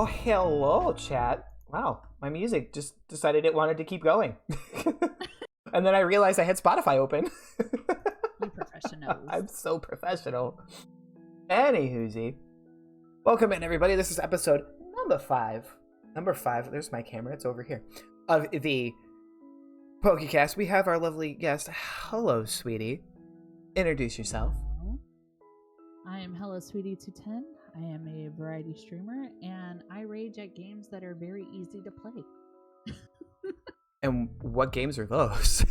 Oh, hello, chat. Wow, my music just decided it wanted to keep going. And then I realized I had Spotify open. You professionals. I'm so professional. Anywhoozy. Welcome in, everybody. This is episode number 5. Number 5. There's my camera. It's over here. Of the PokeCast. We have our lovely guest. Hello, sweetie. Introduce yourself. I am HelloSweetie210. I am a variety streamer, and I rage at games that are very easy to play. And what games are those?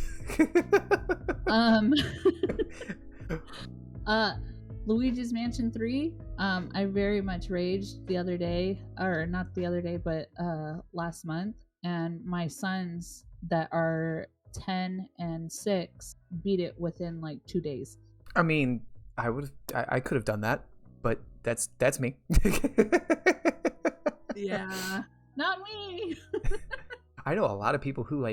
Luigi's Mansion 3. I very much raged the other day, or not the other day, but last month, and my sons that are 10 and 6 beat it within like 2 days. I mean, I could have done that, but that's me. Yeah, not me. I know a lot of people who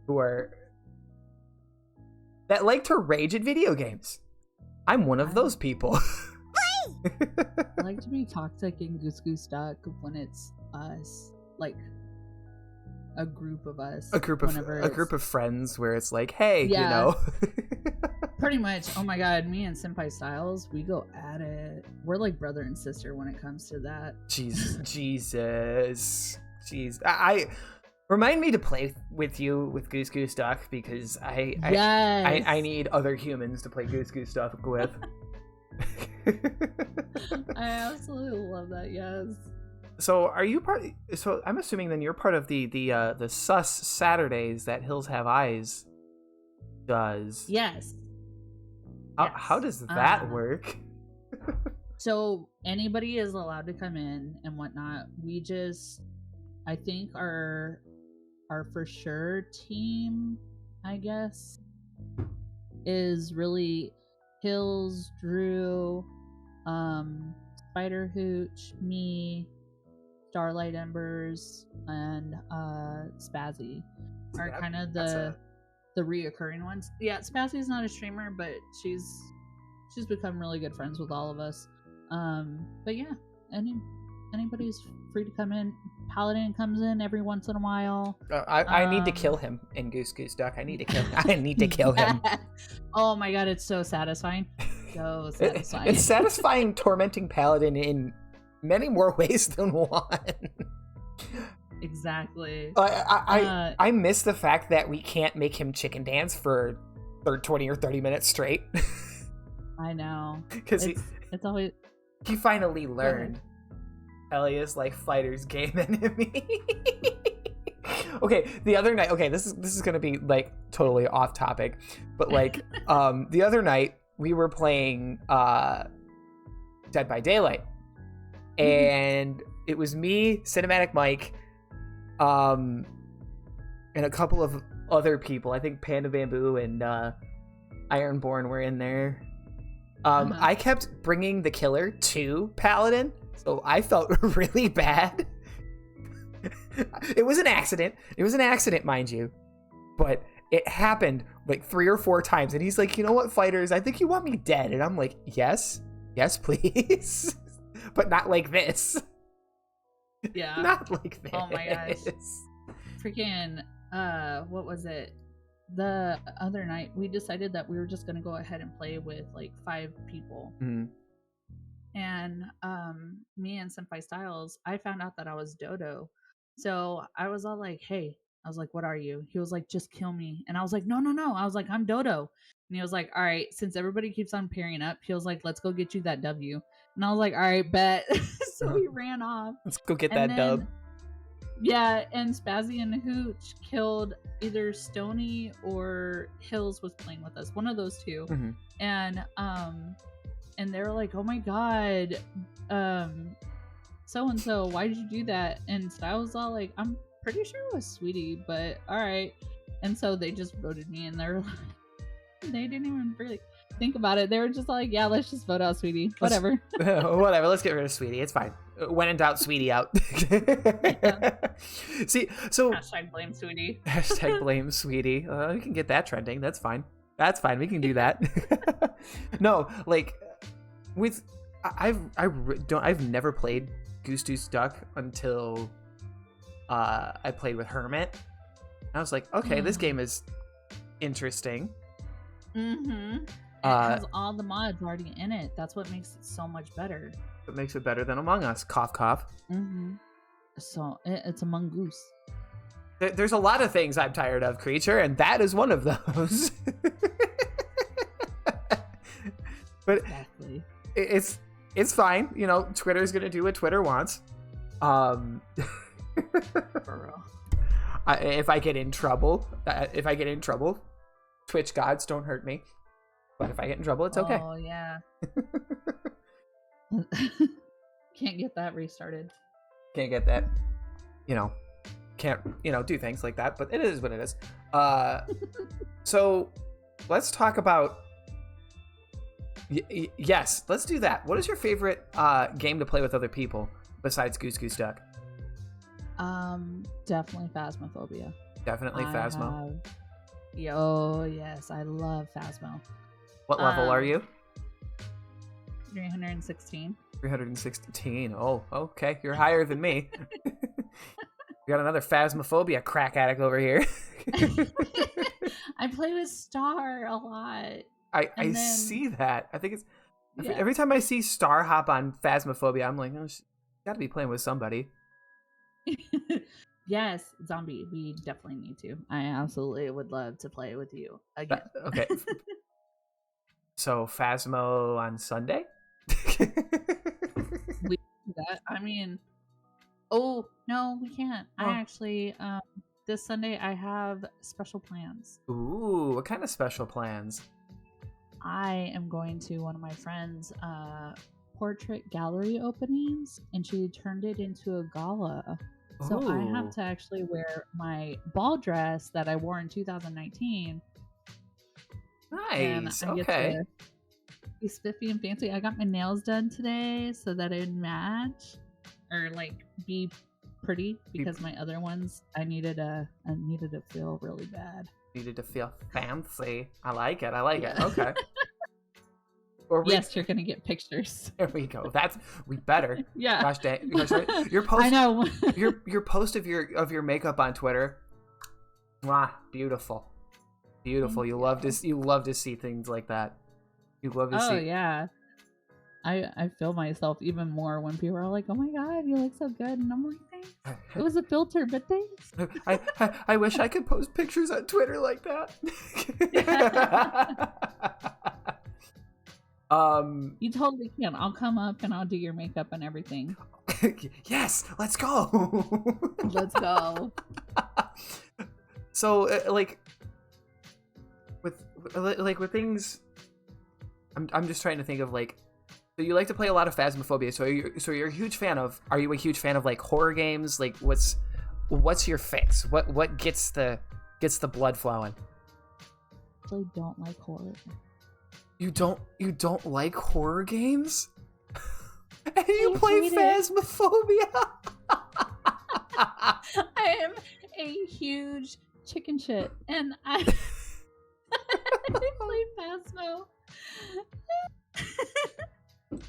who are that like to rage at video games. I'm one of those people. I like to be toxic and goose duck when it's us, like a group of us, a group of friends where it's like, hey, yeah, you know. Pretty much. Oh my god, me and Senpai Styles, we go at it. We're like brother and sister when it comes to that. Jesus. I remind me to play with you with Goose Duck, because I need other humans to play Goose Duck with. I absolutely love that. Yes. So are you part? So I'm assuming then you're part of the Sus Saturdays that Hills Have Eyes does. Yes. How does that work? So anybody is allowed to come in and whatnot. We just, I think our for sure team, I guess, is really Hills, Drew, Spider Hooch, me, Starlight Embers, and Spazzy are kind of the reoccurring ones. Yeah, Spazzy's not a streamer, but she's become really good friends with all of us. But yeah, anybody's free to come in. Paladin comes in every once in a while. I need to kill him in Goose Duck. I need to kill him. Oh my god, it's so satisfying. So satisfying. It's satisfying tormenting Paladin in many more ways than one. Exactly. I miss the fact that we can't make him chicken dance for 20 or 30 minutes straight. I know. Because it's always... He finally learned Elias like fighter's game enemy. Okay, the other night, this is gonna be like totally off topic, but like the other night we were playing Dead by Daylight, and it was me, Cinematic Mike, and a couple of other people. I think Panda Bamboo and Ironborn were in there. I kept bringing the killer to Paladin, so I felt really bad. It was an accident. Mind you, but it happened like 3 or 4 times, and he's like, you know what, fighters, I think you want me dead. And I'm like, yes, please. But not like this. Yeah. Not like this. Oh my gosh. Freaking, what was it? The other night, we decided that we were just going to go ahead and play with like 5 people. Mm-hmm. And me and Senpai Styles, I found out that I was Dodo. So I was all like, hey, I was like, what are you? He was like, just kill me. And I was like, no. I was like, I'm Dodo. And he was like, all right, since everybody keeps on pairing up, he was like, let's go get you that W. And I was like, all right, bet. So we ran off. Let's go get that dub. Yeah, and Spazzy and Hooch killed either Stony or Hills was playing with us. One of those two. Mm-hmm. And they were like, oh my god, so-and-so, why did you do that? And Styles was all like, I'm pretty sure it was Sweetie, but alright. And so they just voted me, and they're like, they didn't even really think about it. They were just like, yeah, let's just vote out Sweetie. Whatever. Whatever, let's get rid of Sweetie. It's fine. When in doubt, Sweetie out. Yeah. See, so... Hashtag blame Sweetie. Hashtag blame Sweetie. We can get that trending. That's fine. We can do that. No, like, with... I've never played Goose Duck until I played with Hermit. I was like, okay, this game is interesting. Mm-hmm. It has all the mods already in it. That's what makes it so much better. What makes it better than Among Us? Cough, cough. Mm-hmm. So it's Among Goose. There's a lot of things I'm tired of, Creature, and that is one of those. But exactly. It's fine. You know, Twitter's gonna do what Twitter wants. For real. If I get in trouble, Twitch gods don't hurt me. But if I get in trouble, it's okay. Oh yeah. Can't get that restarted. Can't get that. Can't do things like that. But it is what it is. So let's talk about. Yes, let's do that. What is your favorite game to play with other people besides Goose Duck? Definitely Phasmophobia. Definitely Phasmo. Yes, I love Phasmo. What level are you? 316. 316. Oh, okay. You're higher than me. We got another Phasmophobia crack addict over here. I play with Star a lot. I see that. I think it's every time I see Star hop on Phasmophobia, I'm like, oh, she's got to be playing with somebody. Yes, Zombie. We definitely need to. I absolutely would love to play with you again. Okay. So Phasmo on Sunday? We do that. I mean, oh no, we can't. I actually this Sunday I have special plans. Ooh, what kind of special plans? I am going to one of my friends' portrait gallery openings, and she turned it into a gala. So I have to actually wear my ball dress that I wore in 2019. Nice. And I get to be spiffy and fancy. I got my nails done today so that it'd match or like be pretty because my other ones I needed to feel really bad. Needed to feel fancy. I like it. Okay. Yes, you're gonna get pictures. There we go. We better. Yeah. Gosh dang. Your post. I know. your post of your makeup on Twitter. Mwah, beautiful. Beautiful. You love to see things like that. You love to see. Oh yeah. I feel myself even more when people are like, "Oh my god, you look so good," and I'm like, "Thanks." It was a filter, but thanks. I wish I could post pictures on Twitter like that. You totally can. I'll come up and I'll do your makeup and everything. Yes, let's go. Let's go. So, with things, I'm just trying to think of like. So you like to play a lot of Phasmophobia. So you're a huge fan of. Are you a huge fan of like horror games? Like what's your fix? What gets the blood flowing? I really don't like horror. You don't like horror games? And you play Phasmophobia? I am a huge chicken shit, and I play Phasmo.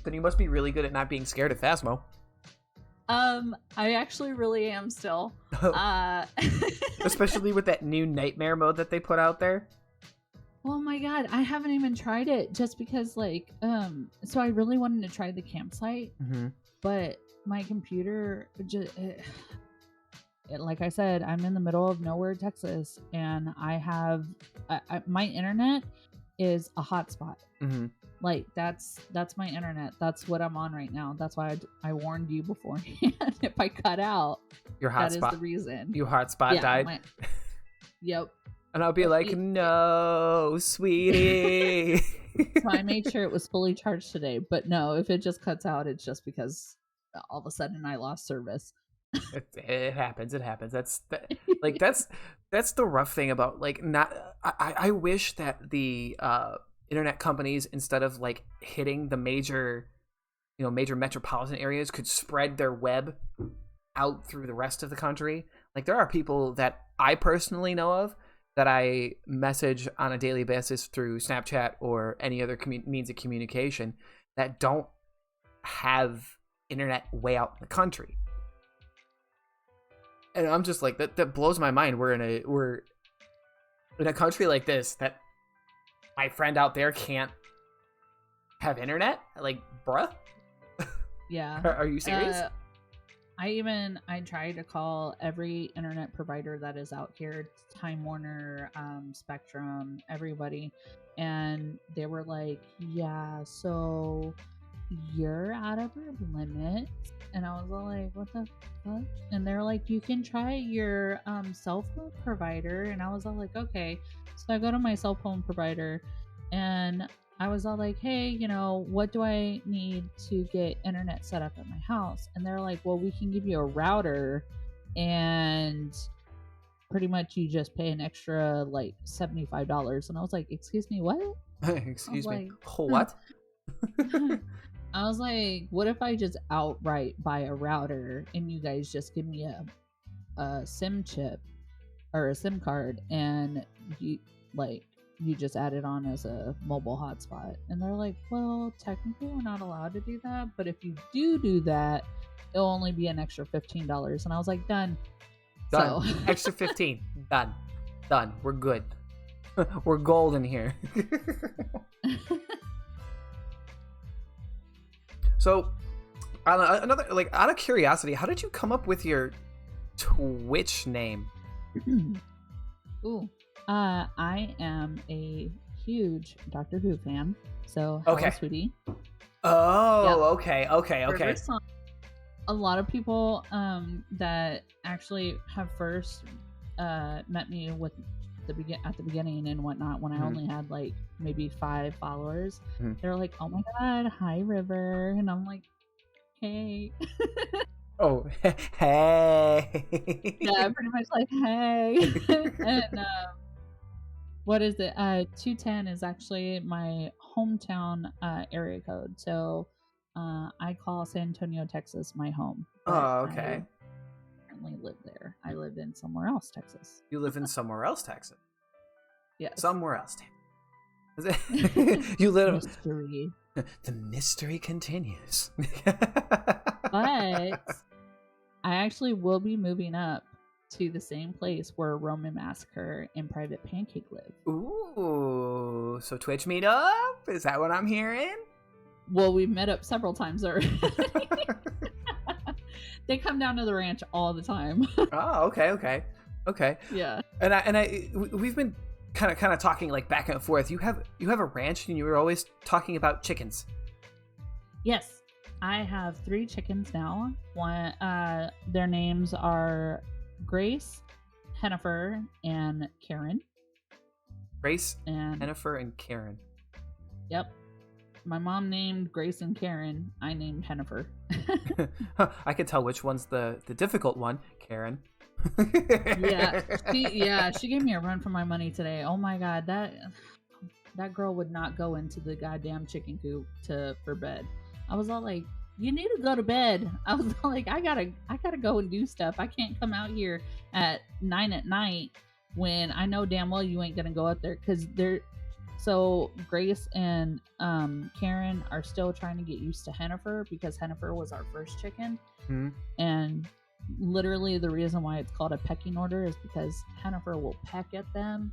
Then you must be really good at not being scared of Phasmo. I actually really am still. Especially with that new nightmare mode that they put out there. Oh my god, I haven't even tried it just because so I really wanted to try the campsite, but my computer just like I said, I'm in the middle of nowhere, Texas, and I have my internet is a hotspot. Like that's my internet. That's what I'm on right now. That's why I warned you beforehand. If I cut out, your hotspot. That is the reason. Your hotspot died. Yep. And I'll be like, no, sweetie. So I made sure it was fully charged today. But no, if it just cuts out, it's just because all of a sudden I lost service. It happens. That's the rough thing about like not. I wish that the internet companies, instead of like hitting the major metropolitan areas, could spread their web out through the rest of the country. Like there are people that I personally know of that I message on a daily basis through Snapchat or any other means of communication that don't have internet way out in the country. And I'm just like, that blows my mind. We're in a country like this that my friend out there can't have internet? Like, bruh? Yeah. Are you serious? I tried to call every internet provider that is out here, Time Warner, Spectrum, everybody, and they were like, yeah, so you're out of our limit. And I was all like, what the fuck? And they're like, you can try your cell phone provider. And I was all like, okay. So I go to my cell phone provider and I was all like, hey, you know, what do I need to get internet set up at my house? And they're like, well, we can give you a router and pretty much you just pay an extra like $75. And I was like, excuse me, what? Excuse me. Like, What? I was like, what if I just outright buy a router and you guys just give me a SIM chip or a SIM card and you just add it on as a mobile hotspot? And they're like, well, technically we're not allowed to do that, but if you do that, it'll only be an extra $15. And I was like, done. So. Extra 15. Done. We're good. We're golden here. So, another, like, out of curiosity, how did you come up with your Twitch name? Ooh. I am a huge Doctor Who fan, so okay. Sweetie. Oh, yep. Okay. A lot of people that actually have first met me with at the beginning and whatnot when I only had like maybe 5 followers. They're like, oh my god, hi River. And I'm like, hey. Oh, hey. Yeah, pretty much like, hey. And what is it? 210 is actually my hometown area code. So I call San Antonio, Texas my home. Oh, okay. I currently live there. I live in somewhere else, Texas. You live in somewhere else, Texas? Yes. Somewhere else, you live. Mystery. The mystery continues. But I actually will be moving up to the same place where Roman Massacre and Private Pancake live. Ooh, so Twitch meetup? Is that what I'm hearing? Well, we've met up several times already. They come down to the ranch all the time. Oh, okay. Yeah. And we've been kind of talking like back and forth. You have a ranch, and you were always talking about chickens. Yes, I have 3 chickens now. One, their names are Grace, Hennifer, and Karen. Grace, Hennifer, and Karen. Yep. My mom named Grace and Karen. I named Hennifer. I could tell which one's the difficult one, Karen. She gave me a run for my money today. Oh my god, that girl would not go into the goddamn chicken coop for bed. I was all like, you need to go to bed. I was all like, I gotta go and do stuff. I can't come out here at 9 at night when I know damn well you ain't gonna go out there, because they're. So Grace and Karen are still trying to get used to Hennifer, because Hennifer was our first chicken. And literally the reason why it's called a pecking order is because Hennifer will peck at them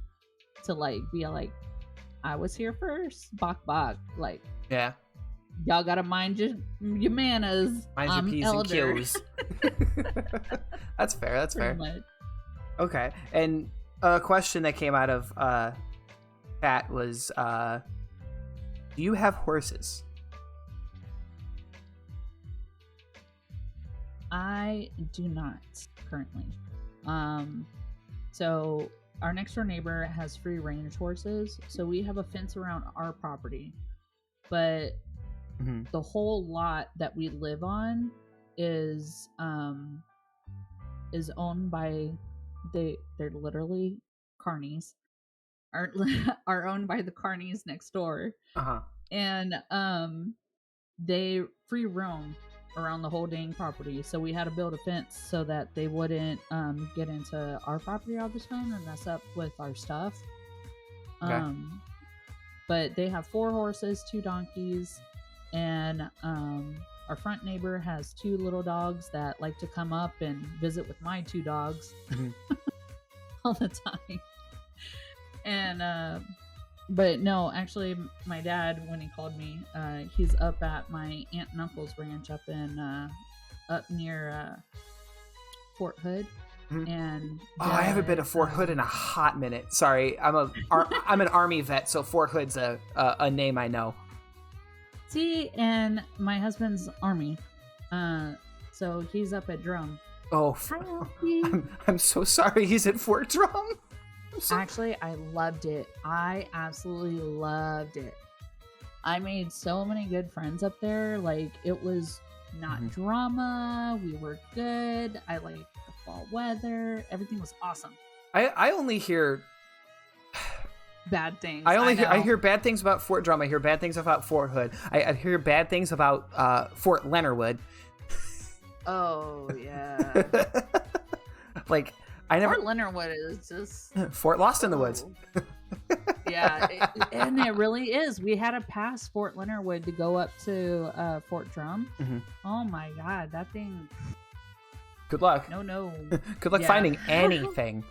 to like be like, I was here first, bok bok. Like, yeah, y'all gotta mind your manners. Mind your P's elder. and Q's. That's fair. Much. Okay, and a question that came out of Pat was, do you have horses? I do not currently. So our next door neighbor has free range horses, so we have a fence around our property, but the whole lot that we live on is owned by they're literally carnies. Are owned by the carnies next door. And they free roam around the whole dang property, so we had to build a fence so that they wouldn't get into our property all the time and mess up with our stuff. Okay. But they have 4 horses, 2 donkeys, and our our front neighbor has 2 little dogs that like to come up and visit with my 2 dogs all the time. And but no, actually, my dad, when he called me, he's up at my aunt and uncle's ranch up near Fort Hood. And I haven't been to Fort Hood in a hot minute. Sorry, I'm an Army vet, so Fort Hood's a name I know. See, and my husband's Army, so he's up at Drum. Oh, I'm so sorry. He's at Fort Drum. Actually, I loved it. I absolutely loved it. I made so many good friends up there. Like, it was not drama. We were good. I liked the fall weather. Everything was awesome. I only hear bad things. I hear bad things about Fort Drum. I hear bad things about Fort Hood. I hear bad things about Fort Leonard. Oh yeah. Like, I never. Fort Leonard is just Fort Lost in the Woods. Yeah, and it really is. We had to pass Fort Leonard to go up to Fort Drum. Oh my God, that thing. Good luck. No. Good luck finding anything.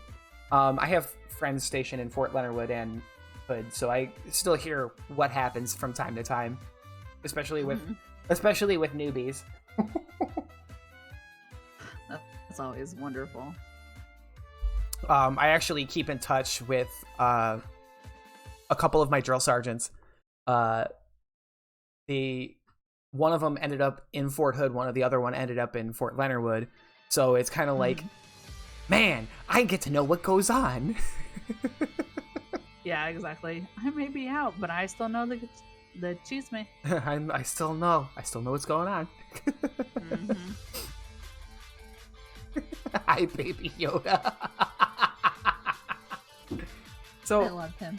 I have friends stationed in Fort Leonard and Hood, so I still hear what happens from time to time, especially with newbies. That's always wonderful. I actually keep in touch with a couple of my drill sergeants. One of them ended up in Fort Hood, the other one ended up in Fort Leonard. So it's kind of like, man, I get to know what goes on. Yeah, exactly. I may be out, but I still know the chisme. I still know what's going on. Hi, Baby Yoda. So I love him.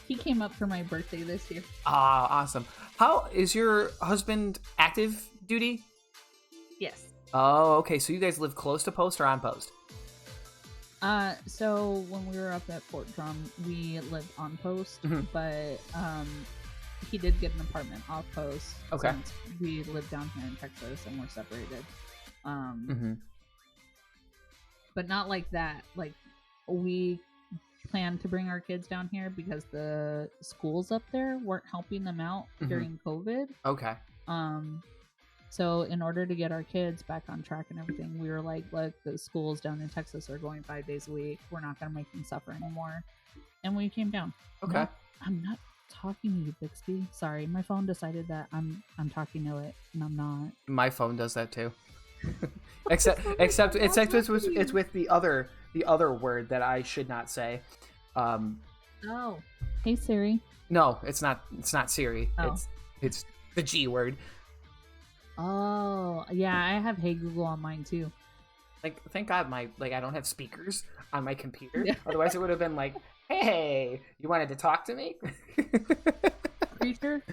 He came up for my birthday this year. Ah, awesome. How is your husband active duty? Yes. Oh, okay. So you guys live close to post or on post? So when we were up at Fort Drum, we lived on post, but he did get an apartment off post. Okay. Since we live down here in Texas and we're separated. But not like that. Like, we planned to bring our kids down here because the schools up there weren't helping them out during COVID. Okay. So in order to get our kids back on track and everything, we were like, look, the schools down in Texas are going 5 days a week. We're not going to make them suffer anymore. And we came down. Okay. No, I'm not talking to you, Bixby. Sorry, my phone decided that I'm talking to it, and I'm not. My phone does that too. except it's with the other word that I should not say. Oh, hey Siri. No, it's not Siri. Oh. It's the G word. Oh, yeah, I have Hey Google on mine too. Like, thank God I don't have speakers on my computer. Yeah. Otherwise it would have been like, hey, you wanted to talk to me? Creature,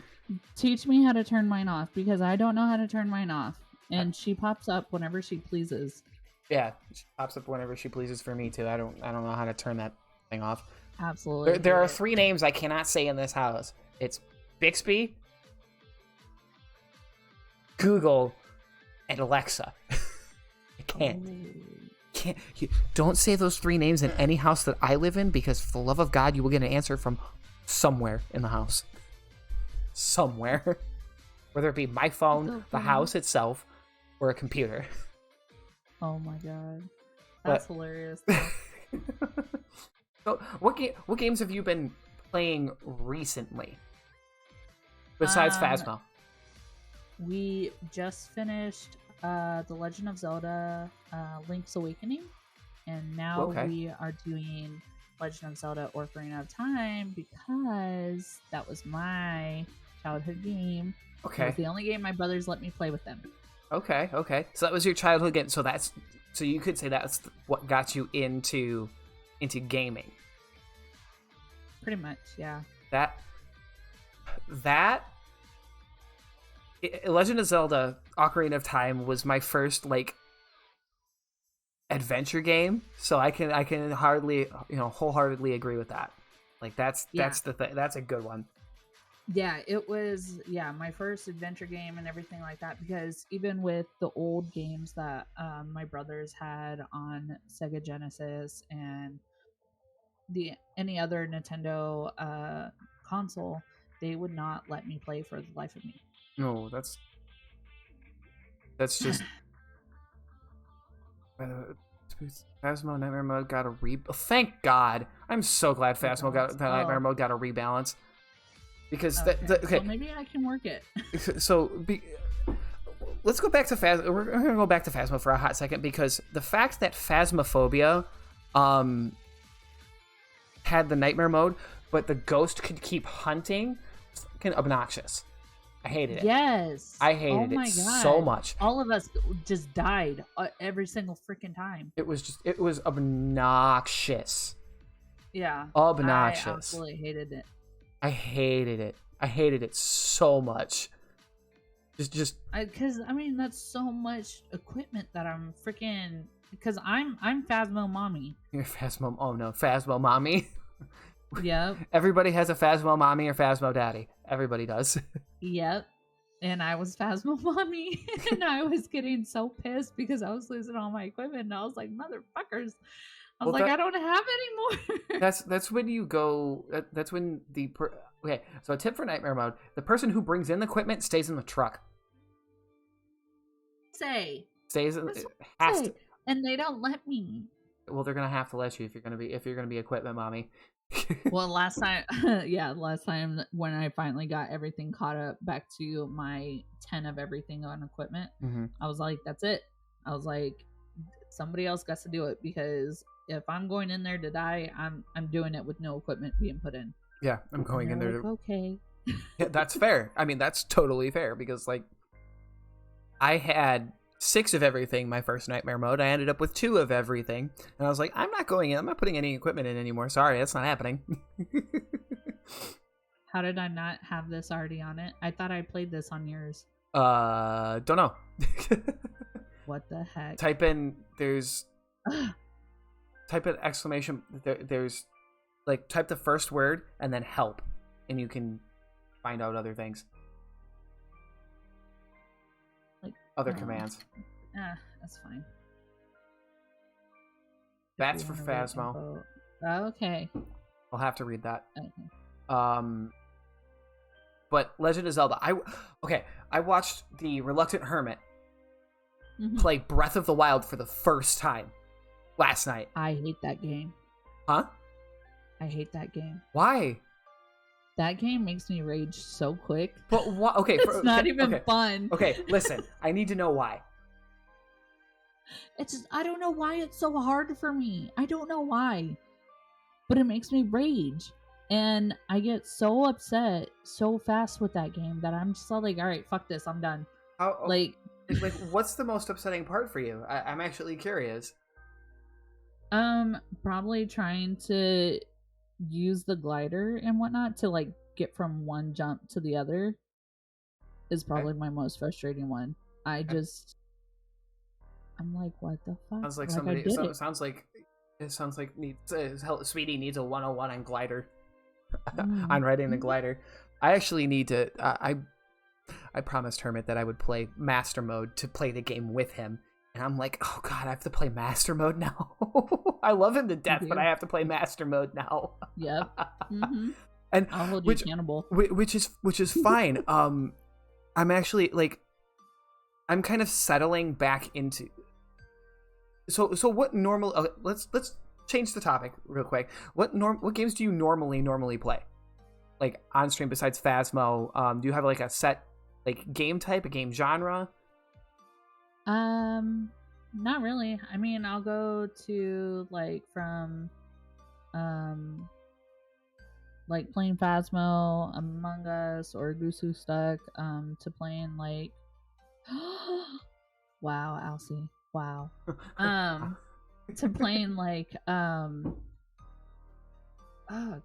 teach me how to turn mine off, because I don't know how to turn mine off. And she pops up whenever she pleases. Yeah, she pops up whenever she pleases for me too. I don't know how to turn that thing off. Absolutely. There are 3 names I cannot say in this house. It's Bixby, Google, and Alexa. I can't. Don't say those 3 names in any house that I live in, because for the love of God, you will get an answer from somewhere in the house. Somewhere. Whether it be my phone, the house itself, or a computer. Oh my God. That's hilarious. So, what games have you been playing recently? Besides Phasmo? We just finished The Legend of Zelda Link's Awakening. And now we are doing Legend of Zelda Ocarina of Time, because that was my childhood game. Okay. It was the only game my brothers let me play with them. Okay. So that was your childhood game. So you could say that's what got you into gaming. Pretty much, yeah. Legend of Zelda Ocarina of Time was my first adventure game, so I can hardly wholeheartedly agree with that. Like that's the thing. That's a good one. Yeah, it was my first adventure game and everything like that, because even with the old games that my brothers had on Sega Genesis and any other Nintendo console, they would not let me play for the life of me. No, that's just Phasmo Nightmare Mode got a thank God. I'm so glad Phasmo Nightmare Mode got a rebalance. Because okay. So maybe I can work it. Let's go back to Phasmo. We're gonna go back to Phasmo for a hot second, because the fact that Phasmophobia had the nightmare mode, but the ghost could keep hunting, was fucking obnoxious. I hated it. Yes. I hated it so much. All of us just died every single freaking time. It was obnoxious. Yeah. Obnoxious. I absolutely hated it. I hated it. I hated it so much. Because I mean, that's so much equipment that I'm freaking. Because I'm Phasmo mommy. You're Phasmo. Oh no, Phasmo mommy. Yep. Everybody has a Phasmo mommy or Phasmo daddy. Everybody does. Yep. And I was Phasmo mommy, and I was getting so pissed because I was losing all my equipment, and I was like, motherfuckers. I was I don't have any more. That's when you go. That's when okay. So a tip for nightmare mode: the person who brings in the equipment stays in the truck. And they don't let me. Well, they're gonna have to let you if you're gonna be equipment mommy. Well, last time when I finally got everything caught up back to my 10 of everything on equipment, I was like, that's it. I was like, somebody else got to do it, because if I'm going in there to die, I'm doing it with no equipment being put in. Yeah, I'm going in there. Okay. Yeah, that's fair. I mean, that's totally fair, because like I had 6 of everything my first nightmare mode. I ended up with 2 of everything, and I was like, I'm not going in. I'm not putting any equipment in anymore. Sorry, that's not happening. How did I not have this already on it? I thought I played this on yours. Don't know. What the heck? Type in exclamation. There's like, type the first word and then help, and you can find out other things. Other commands. That's fine. That's for Phasmo. Okay. I'll have to read that. Okay. But Legend of Zelda. I watched the Reluctant Hermit play Breath of the Wild for the first time last night. I hate that game. Huh? I hate that game. Why? That game makes me rage so quick. But what? Okay, it's not even fun. Okay, listen. I need to know why. It's just, I don't know why it's so hard for me. I don't know why, but it makes me rage, and I get so upset so fast with that game that I'm just all like, all right, fuck this, I'm done. Like, what's the most upsetting part for you? I'm actually curious. Probably trying to use the glider and whatnot to like get from one jump to the other is probably my most frustrating one. I'm like, what the fuck? Sounds like sounds like Sweetie needs a 101 on glider. On riding the glider. I actually need to. I promised Hermit that I would play Master Mode to play the game with him. And I'm like, oh god, I have to play Master Mode now. I love him to death, but I have to play Master Mode now. Yep. And I'll hold you accountable. Which is fine. I'm actually like, I'm kind of settling back into. So what normal? Okay, let's change the topic real quick. What games do you normally play? Like on stream besides Phasmo, do you have like a set like game type, a game genre? Not really. I mean, I'll go to like from like playing Phasmo, Among Us, or Goose Who Stuck, to playing like wow, Alcy. Wow. To playing like oh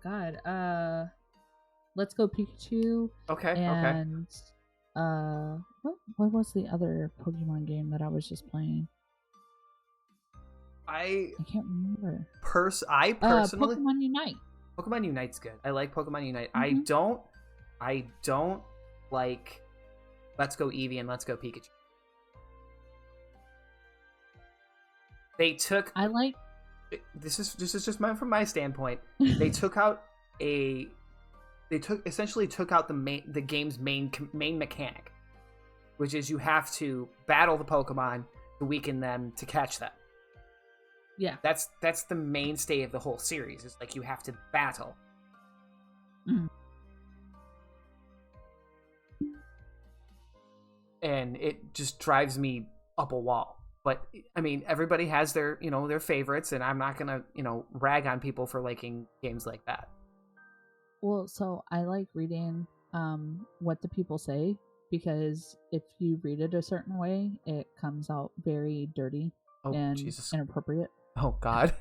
god, Let's Go Pikachu. Okay. And what was the other Pokemon game that I was just playing? I can't remember. I personally Pokemon Unite. Pokemon Unite's good. I like Pokemon Unite. I don't I don't like Let's Go Eevee and Let's Go Pikachu. They took. I like. This is just from my standpoint. They took out a. They essentially took out the game's main mechanic, which is you have to battle the Pokemon to weaken them to catch them. Yeah. That's the mainstay of the whole series. It's like you have to battle. Mm. And it just drives me up a wall. But I mean, everybody has their, their favorites, and I'm not gonna, rag on people for liking games like that. Well, so I like reading what the people say, because if you read it a certain way, it comes out very dirty and Jesus. inappropriate. Oh God.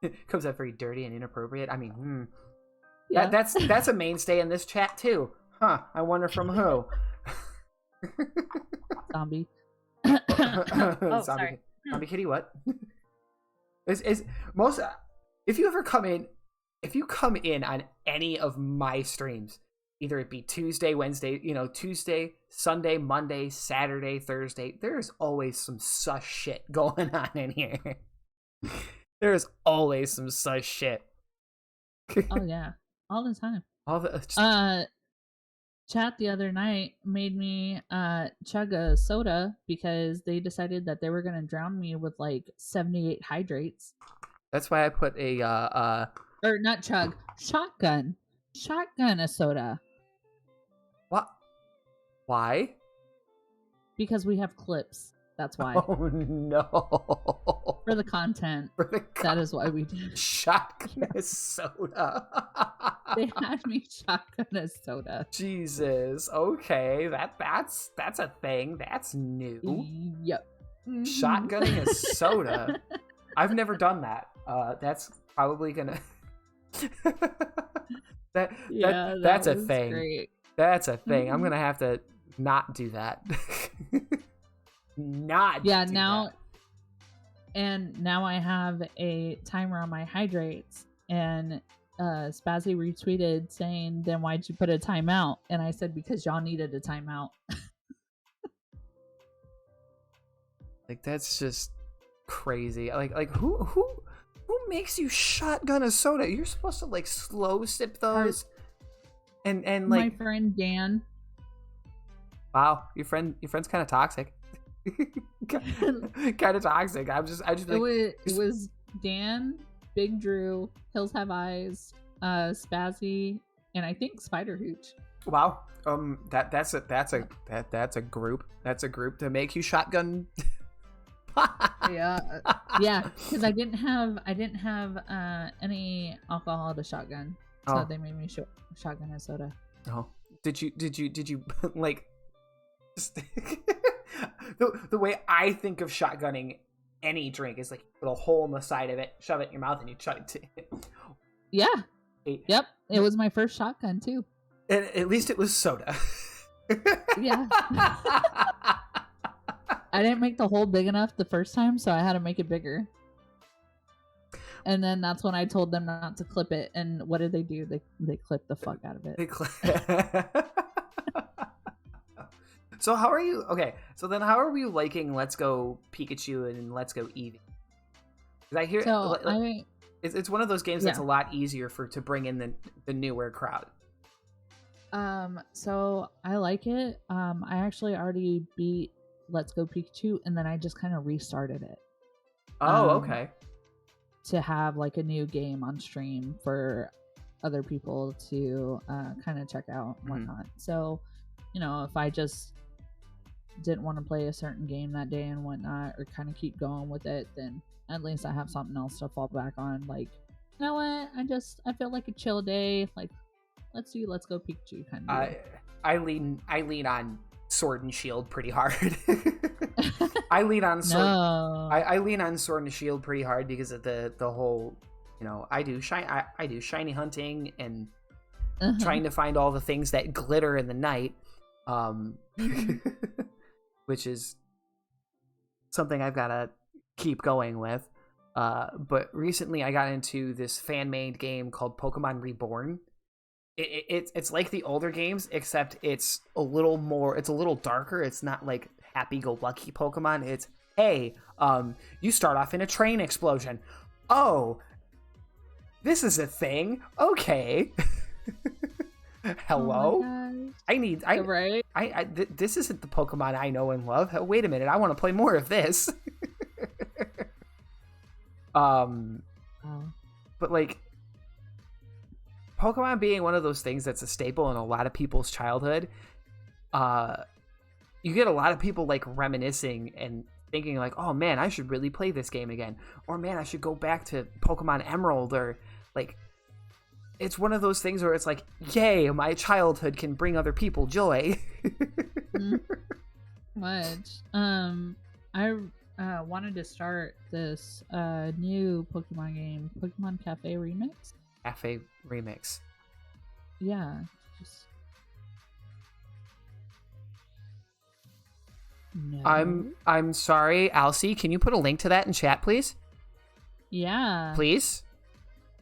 It comes out very dirty and inappropriate. I mean, Yeah. that's a mainstay in this chat too. Huh? I wonder from who. Zombie. Zombie kitty, what? is most if you come in on any of my streams, either it be Tuesday, Wednesday, Tuesday, Sunday, Monday, Saturday, Thursday, there's always some sus shit going on in here. There's always some sus shit. Oh yeah, all the time. Chat the other night made me chug a soda because they decided that they were gonna drown me with like 78 hydrates. That's why I put or not chug, shotgun a soda. What? Why? Because we have clips. That's why. Oh no! For the content. That is why we did. Shotgun a soda. They had me shotgun a soda. Jesus. Okay, that's a thing. That's new. Yep. Shotgunning a soda. I've never done that. That's probably gonna. That's a thing. Great. That's a thing. I'm gonna have to not do that. Now I have a timer on my hydrates, and Spazzy retweeted saying, "Then why'd you put a timeout?" And I said, "Because y'all needed a timeout." Like, that's just crazy. Like who makes you shotgun a soda? You're supposed to like slow sip those. And like my friend Dan. Wow, your friend's kind of toxic. Kind of toxic. I just it was Dan, Big Drew, Hills Have Eyes, Spazzy, and I think Spider Hooch. Wow. That's a group. That's a group to make you shotgun. Yeah, because I didn't have any alcohol to shotgun, so they made me shotgun a soda. Oh, did you like? The way I think of shotgunning any drink is like you put a hole in the side of it, shove it in your mouth, and you chug it. Yeah. Yep. It was my first shotgun too. And at least it was soda. Yeah. I didn't make the hole big enough the first time, so I had to make it bigger. And then that's when I told them not to clip it. And what did they do? They clipped the fuck out of it. So how are you? Okay, so then how are we liking Let's Go Pikachu and Let's Go Eevee? Because I hear it's one of those games that's a lot easier to bring in the newer crowd. So I like it. I actually already beat Let's Go Pikachu, and then I just kind of restarted it. Oh, okay. To have like a new game on stream for other people to kind of check out and whatnot. So, if I just didn't want to play a certain game that day and whatnot, or kind of keep going with it, then at least I have something else to fall back on. Like, you know what? I feel like a chill day. Like, let's Go Pikachu kind of. I lean on Sword and Shield pretty hard. I lean on Sword. No. I lean on Sword and Shield pretty hard because of the whole, I do shiny hunting and trying to find all the things that glitter in the night, which is something I've got to keep going with. But recently I got into this fan-made game called Pokemon Reborn, it's like the older games, except it's a little darker. It's not like happy-go-lucky Pokemon. It's, hey, you start off in a train explosion. Oh, this is a thing. Okay. Hello. Oh right. This isn't the Pokemon I know and love. Wait a minute, I want to play more of this. But like, Pokemon being one of those things that's a staple in a lot of people's childhood, you get a lot of people like reminiscing and thinking like, oh man, I should really play this game again, or man, I should go back to Pokemon Emerald, or like, it's one of those things where it's like, yay, my childhood can bring other people joy. Much. I wanted to start this new Pokemon game, Pokemon Cafe Remix. Cafe Remix. Yeah. Just... No. I'm sorry, Alcy. Can you put a link to that in chat, please? Yeah. Please.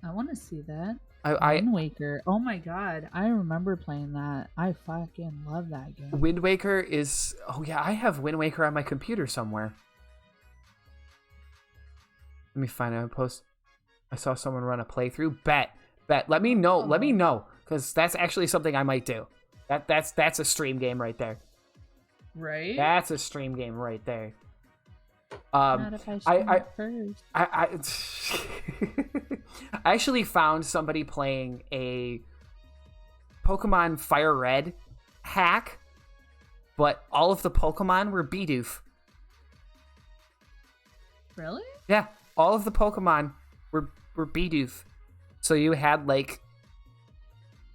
I want to see that. Wind Waker. Oh my god, I remember playing that. I fucking love that game. Wind Waker is... Oh yeah, I have Wind Waker on my computer somewhere. Let me find a post. I saw someone run a playthrough. Bet. Let me know. Let me know, because that's actually something I might do. That's a stream game right there. Right. That's a stream game right there. Not if I first. I actually found somebody playing a Pokemon Fire Red hack, but all of the Pokemon were Bidoof. Really? Yeah, all of the Pokemon were Bidoof. So you had like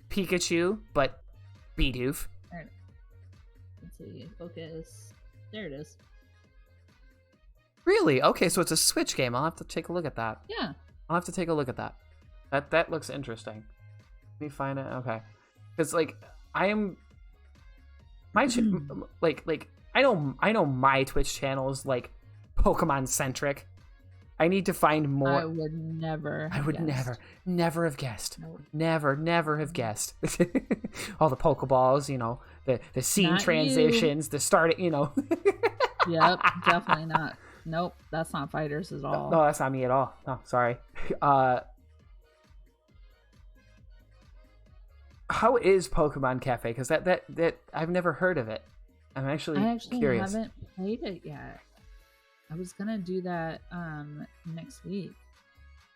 Pikachu, but Bidoof. Right. Let's see. Focus. There it is. Really? Okay, so it's a Switch game. I'll have to take a look at that. Yeah. I'll have to take a look at that. That looks interesting. Let me find it. Okay, because like I am my like I know my Twitch channel is like Pokemon centric. I need to find more. I would never have guessed. Nope. Never have guessed. All the Pokeballs, you know, the scene Not transitions, the start, you know. Yep, definitely not. Nope, that's not fighters at all. No, that's not me at all. No, sorry. How is Pokemon Cafe? Because that I've never heard of it. I actually curious. Haven't played it yet. I was gonna do that next week.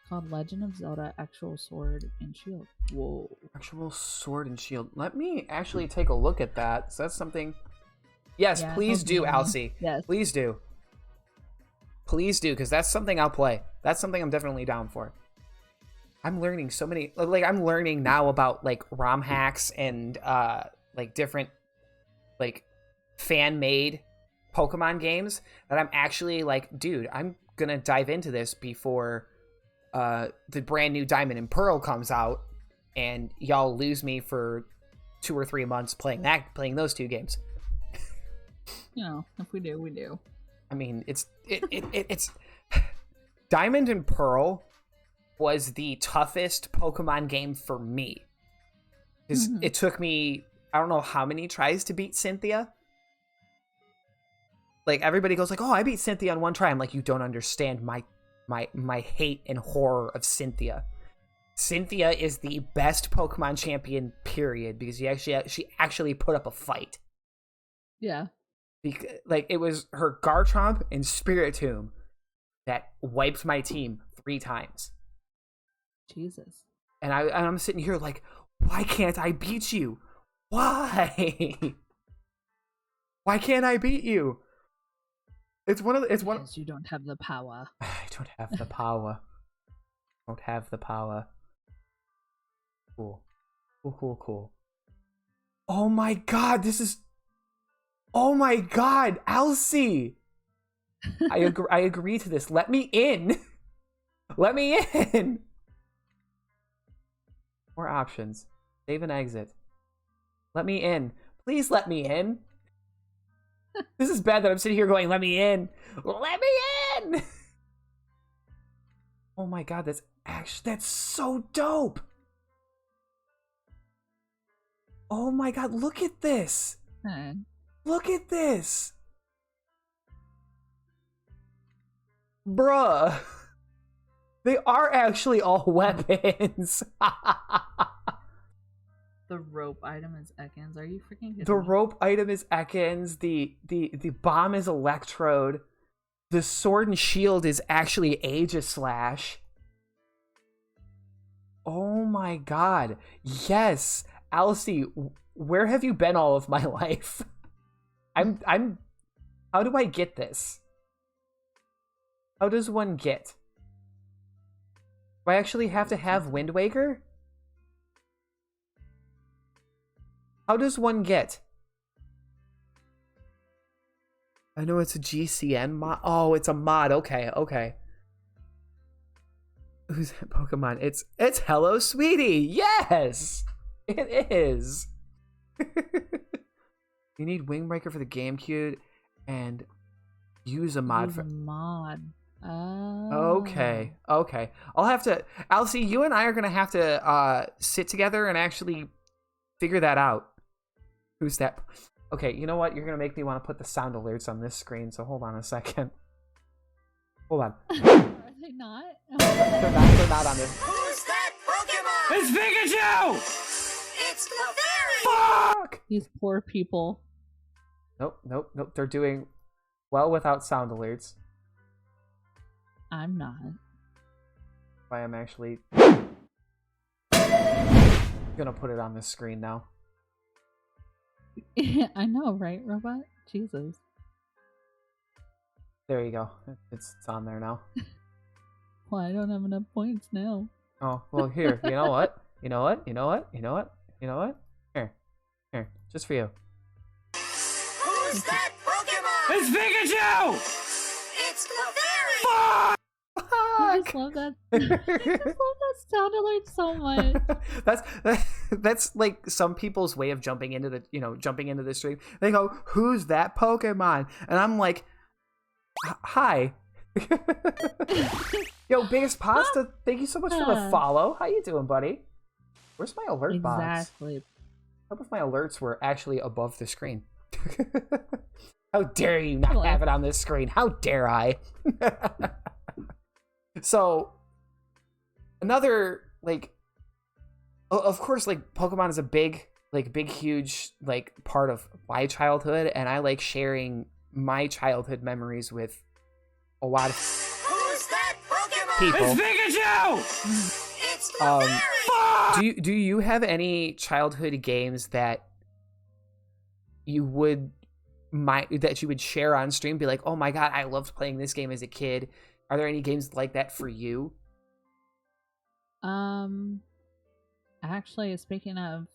Called Legend of Zelda: Actual Sword and Shield. Whoa. Actual Sword and Shield. Let me actually take a look at that. So that's something. Yes, yeah, please do, Alcy. Yes, please do. Please do, because that's something I'll play. That's something I'm definitely down for. I'm learning so many, like I'm learning now about like ROM hacks and like different like fan-made Pokemon games that I'm actually like, dude, I'm gonna dive into this before the brand new Diamond and Pearl comes out, and y'all lose me for 2 or 3 months playing those two games. You know, if we do, we do. I mean, it's Diamond and Pearl was the toughest Pokemon game for me. Because it took me, I don't know how many tries to beat Cynthia. Like, everybody goes like, oh, I beat Cynthia on one try. I'm like, you don't understand my hate and horror of Cynthia. Cynthia is the best Pokemon champion, period, because she actually put up a fight. Yeah. Because, like, it was her Garchomp and Spiritomb that wiped my team 3 times. Jesus. And I'm sitting here like, why can't I beat you? Why? Why can't I beat you? Because you don't have the power. I don't have the power. Don't have the power. Cool. Cool. Oh my god, oh my god, Alcy! I agree to this. Let me in. Let me in. More options. Save and exit. Let me in. Please let me in. This is bad that I'm sitting here going, let me in. Let me in. Oh my god, that's so dope. Oh my god, look at this. Look at this. Bruh. They are actually all weapons. The rope item is Ekans. Are you freaking kidding The me? rope item is Ekans. The bomb is Electrode. The sword and shield is actually Aegislash. Oh my god. Yes. Elsie, where have you been all of my life? I'm how do I get this? How does one get? Do I actually have to have Wind Waker? How does one get? I know it's a GCN mod. Oh, it's a mod. Okay, okay. Who's that Pokemon? It's HelloSweetie. Yes, it is. You need Windbreaker for the GameCube and use a mod for mod. Okay, okay. I'll have to. Elsie, you and I are gonna have to sit together and actually figure that out. Who's that? Okay, you know what? You're gonna make me want to put the sound alerts on this screen. So hold on a second. Hold on. Are they not? They're not on this. Who's that Pokemon? It's Pikachu! It's Clefairy! Fuck! These poor people. Nope. They're doing well without sound alerts. I'm not. I am actually gonna put it on the screen now. I know, right, Robot? Jesus. There you go. It's on there now. Well, I don't have enough points now. Oh, well, here. You know what? You know what? You know what? You know what? You know what? Here. Just for you. Who's that Pokemon? It's Pikachu! It's Clefairy! Fuck! I just love that. I just love that sound alert so much. That's like some people's way of jumping into the stream. They go, "Who's that Pokemon?" And I'm like, "Hi." Yo, Biggest Pasta, thank you so much for the follow. How you doing, buddy? Where's my alert box? Exactly. How if my alerts were actually above the screen? How dare you not have it on this screen? How dare I? So, another, like, of course, like, Pokemon is a big, huge, like, part of my childhood, and I like sharing my childhood memories with a lot of Who's that Pokemon? people. It's Pikachu! It's Clefairy! Do you have any childhood games that you would share on stream? Be like, oh my god, I loved playing this game as a kid. Are there any games like that for you? Actually, speaking of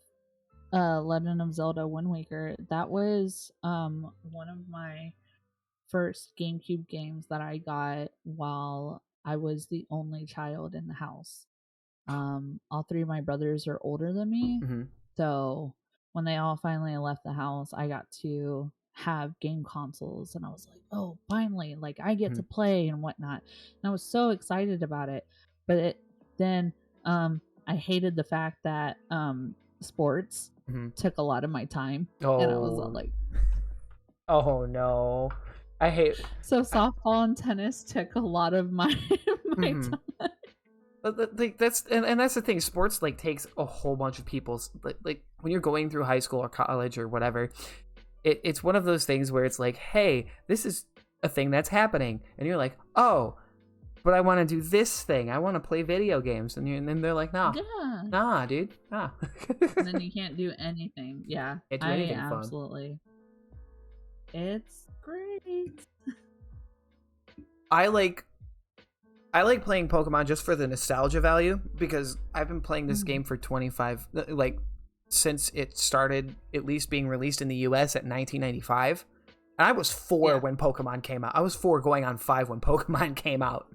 Legend of Zelda Wind Waker, that was one of my first GameCube games that I got while I was the only child in the house. All three of my brothers are older than me, so when they all finally left the house, I got to have game consoles, and I was like, oh, finally, like, I get to play and whatnot, and I was so excited about it. But then I hated the fact that sports took a lot of my time, and I was all like, oh no, I hate. So softball and tennis took a lot of my time. Like that's the thing. Sports like takes a whole bunch of people's like when you're going through high school or college or whatever. It's one of those things where it's like, hey, this is a thing that's happening, and you're like, oh, but I want to do this thing. I want to play video games, and then they're like, nah, dude, nah. And then you can't do anything. Yeah, can't do anything fun. Absolutely. It's great. I like playing Pokemon just for the nostalgia value, because I've been playing this game for 25, like, since it started at least being released in the US at 1995. And I was 4 when Pokemon came out. I was 4 going on 5 when Pokemon came out.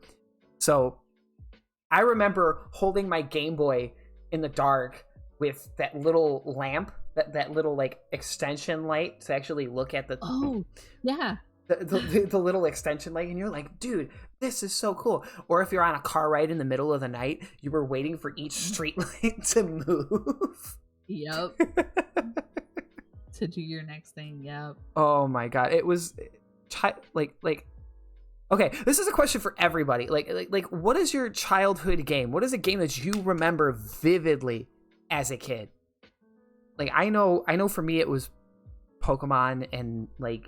So I remember holding my Game Boy in the dark with that little lamp, that little like extension light to actually look at the the little extension light, and you're like, dude, this is so cool. Or if you're on a car ride in the middle of the night, you were waiting for each street light to move. Yep. To do your next thing. Yep. Oh my god, it was like okay, this is a question for everybody. Like what is your childhood game? What is a game that you remember vividly as a kid? Like I know for me it was Pokemon and like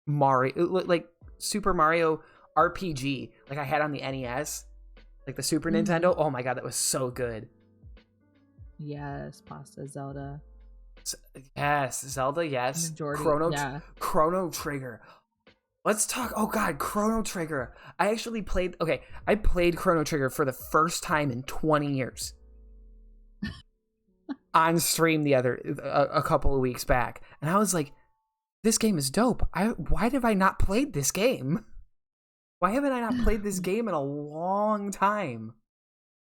Mario, like Super Mario RPG, like I had on the NES, like the Super Nintendo. Oh my god, that was so good. Yes, Pasta Zelda. Yes, Zelda, yes. Majority, Chrono Trigger. Let's talk. Oh god, Chrono Trigger. I played Chrono Trigger for the first time in 20 years. On stream a couple of weeks back. And I was like, this game is dope. Why have I not played this game? Why haven't I not played this game in a long time?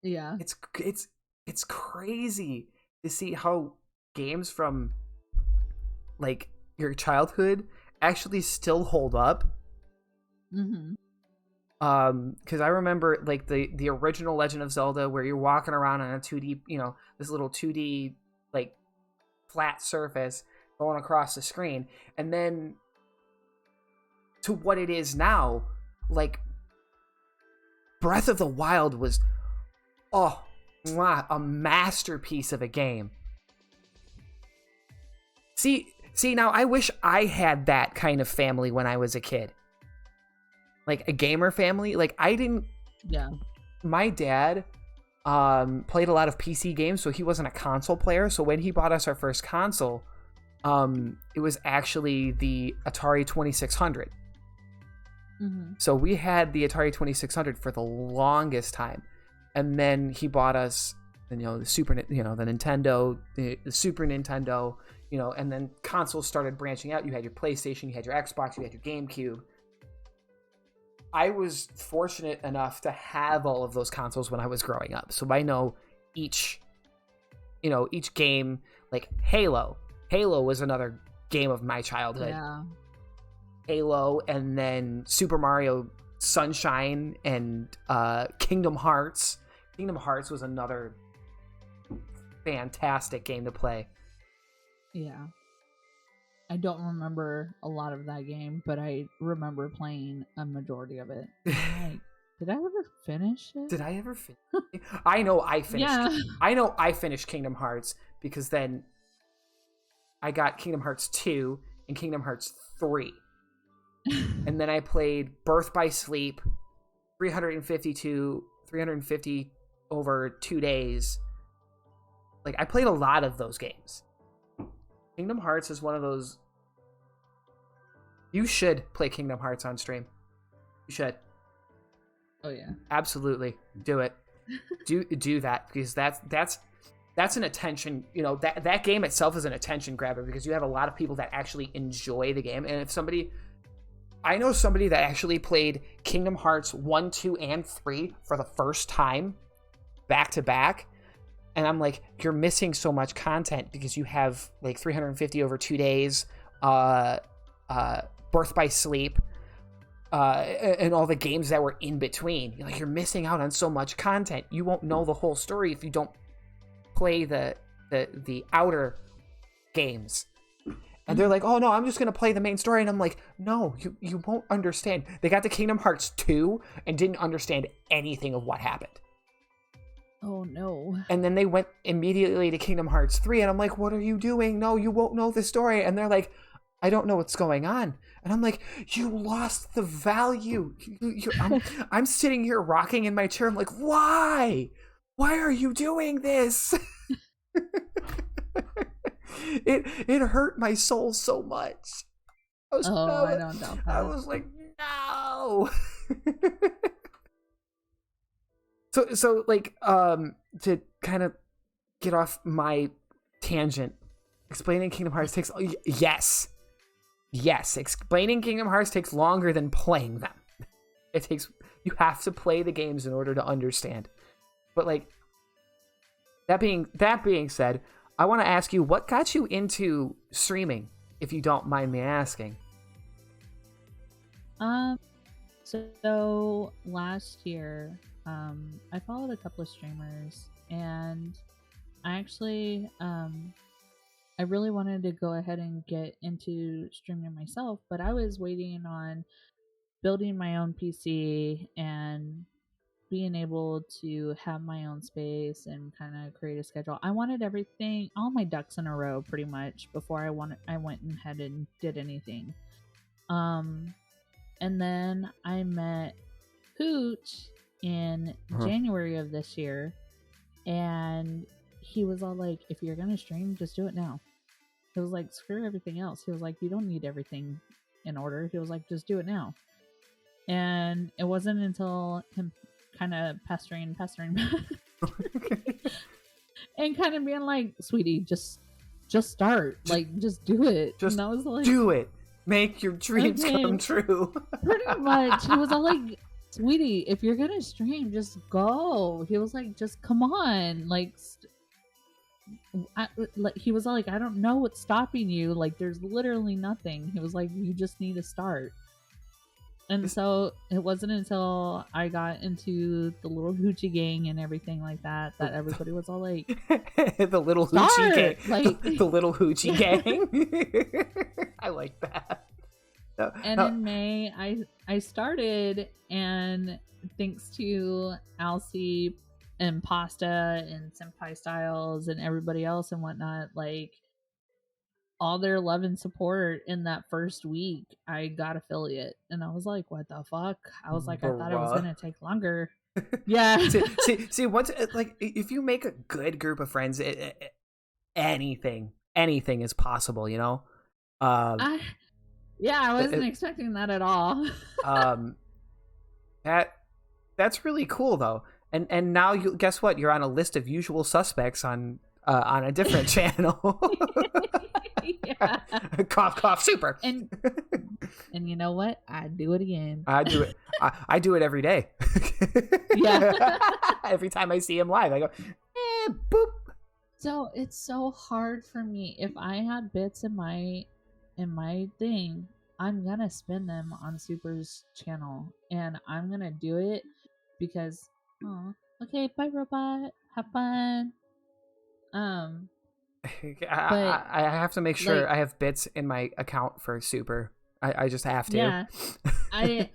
Yeah. It's crazy to see how games from like your childhood actually still hold up. Because I remember like the original Legend of Zelda where you're walking around on a 2D, this little 2D like flat surface going across the screen, and then to what it is now, like Breath of the Wild was a masterpiece of a game. See, now I wish I had that kind of family when I was a kid. Like a gamer family. Like I didn't. Yeah. My dad played a lot of PC games, so he wasn't a console player. So when he bought us our first console, it was actually the Atari 2600. So we had the Atari 2600 for the longest time, and then he bought us, the Nintendo, the Super Nintendo, and then consoles started branching out. You had your PlayStation, you had your Xbox, you had your GameCube. I was fortunate enough to have all of those consoles when I was growing up, so I know each game. Like Halo was another game of my childhood. Yeah. Halo, and then Super Mario Sunshine, and Kingdom Hearts. Kingdom Hearts was another fantastic game to play. Yeah. I don't remember a lot of that game, but I remember playing a majority of it. I'm like, did I ever finish it? Did I ever finish it? I know I finished. Yeah. I know I finished Kingdom Hearts because then I got Kingdom Hearts 2 and Kingdom Hearts 3. And then I played Birth by Sleep 350 over 2 days. Like I played a lot of those games. Kingdom Hearts is one of those. You should play Kingdom Hearts on stream. You should. Oh yeah. Absolutely. Do it. do that, because that's an attention, that game itself is an attention grabber, because you have a lot of people that actually enjoy the game. And if I know somebody that actually played Kingdom Hearts 1, 2, and 3 for the first time back to back. And I'm like, you're missing so much content because you have like 350 over 2 days, Birth by Sleep, and all the games that were in between. You're missing out on so much content. You won't know the whole story if you don't play the outer games. And they're like, oh no, I'm just gonna play the main story. And I'm like, no, you won't understand. They got to Kingdom Hearts 2 and didn't understand anything of what happened. Oh no. And then they went immediately to Kingdom Hearts 3, and I'm like, what are you doing? No, you won't know the story. And they're like, I don't know what's going on. And I'm like, you lost the value. I'm sitting here rocking in my chair. I'm like, why? Why are you doing this? It hurt my soul so much. I don't doubt that. I was like, no. So like, to kind of get off my tangent, explaining Kingdom Hearts takes, yes, explaining Kingdom Hearts takes longer than playing them. You have to play the games in order to understand. But like, that being said, I want to ask you, what got you into streaming, if you don't mind me asking? So last year, I followed a couple of streamers, and I actually, I really wanted to go ahead and get into streaming myself, but I was waiting on building my own PC and being able to have my own space and kind of create a schedule. I wanted everything, all my ducks in a row, pretty much before I went ahead and did anything. And then I met Pooch in January of this year, and he was all like, "If you're gonna stream, just do it now." He was like, "Screw everything else." He was like, "You don't need everything in order." He was like, "Just do it now." And it wasn't until him kind of pestering and kind of being like, "Sweetie, just start, like, just do it." Just and I was like, do it. Make your dreams come true. Pretty much. He was all like, "Sweetie, if you're gonna stream, just go." He was like, "Just come on." Like, he was all like, "I don't know what's stopping you. Like, there's literally nothing." He was like, "You just need to start." And so it wasn't until I got into the little hoochie gang and everything like that everybody was all like, the little hoochie gang. Like, the little hoochie gang. I like that. And in May, I started, and thanks to Alcy and Pasta and Senpai Styles and everybody else and whatnot, like, all their love and support in that first week, I got affiliate. And I was like, "What the fuck?" I was like, "I thought it was going to take longer." Yeah. see, once, like, if you make a good group of friends, anything is possible, you know? I wasn't expecting that at all. That's really cool, though. And now, guess what? You're on a list of usual suspects on a different channel. Yeah. Cough, cough, super. And you know what? I do it again. I do it. I do it every day. Yeah. Every time I see him live, I go, boop. So it's so hard for me. If I had bits in my thing, I'm gonna spend them on Super's channel, and I'm gonna do it because, okay, bye robot, have fun. I have to make sure, like, I have bits in my account for Super. I just have to. Yeah. I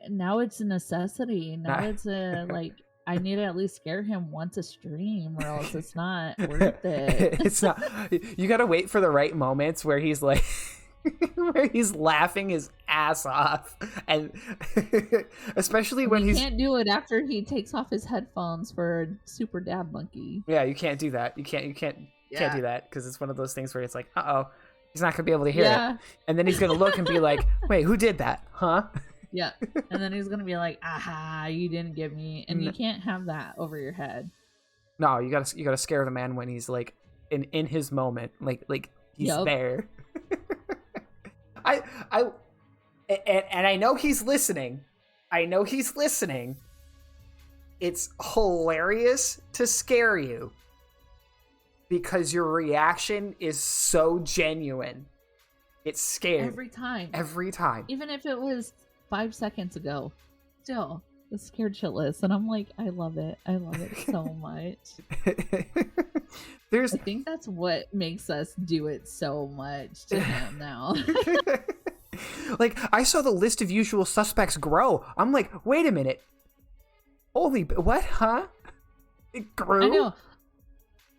now it's a necessity. Now it's a, like, I need to at least scare him once a stream, or else it's not worth it. It's not. You gotta wait for the right moments where he's like, where he's laughing his ass off, and especially when you can't do it after he takes off his headphones for Super Dad Monkey. Yeah, you can't do that. You can't do that, because it's one of those things where it's like, he's not gonna be able to hear it, and then he's gonna look and be like, "Wait, who did that? Huh?" Yeah, and then he's gonna be like, "Aha, you didn't get me," and you can't have that over your head. No, you gotta scare the man when he's like in his moment, like he's there. And I know he's listening. It's hilarious to scare you because your reaction is so genuine. It's scary. Every time. Even if it was 5 seconds ago, still, it's scared shitless. And I'm like, I love it. I love it so much. I think that's what makes us do it so much to him now. Like, I saw the list of usual suspects grow. I'm like, wait a minute. Holy, what? Huh? It grew? I know.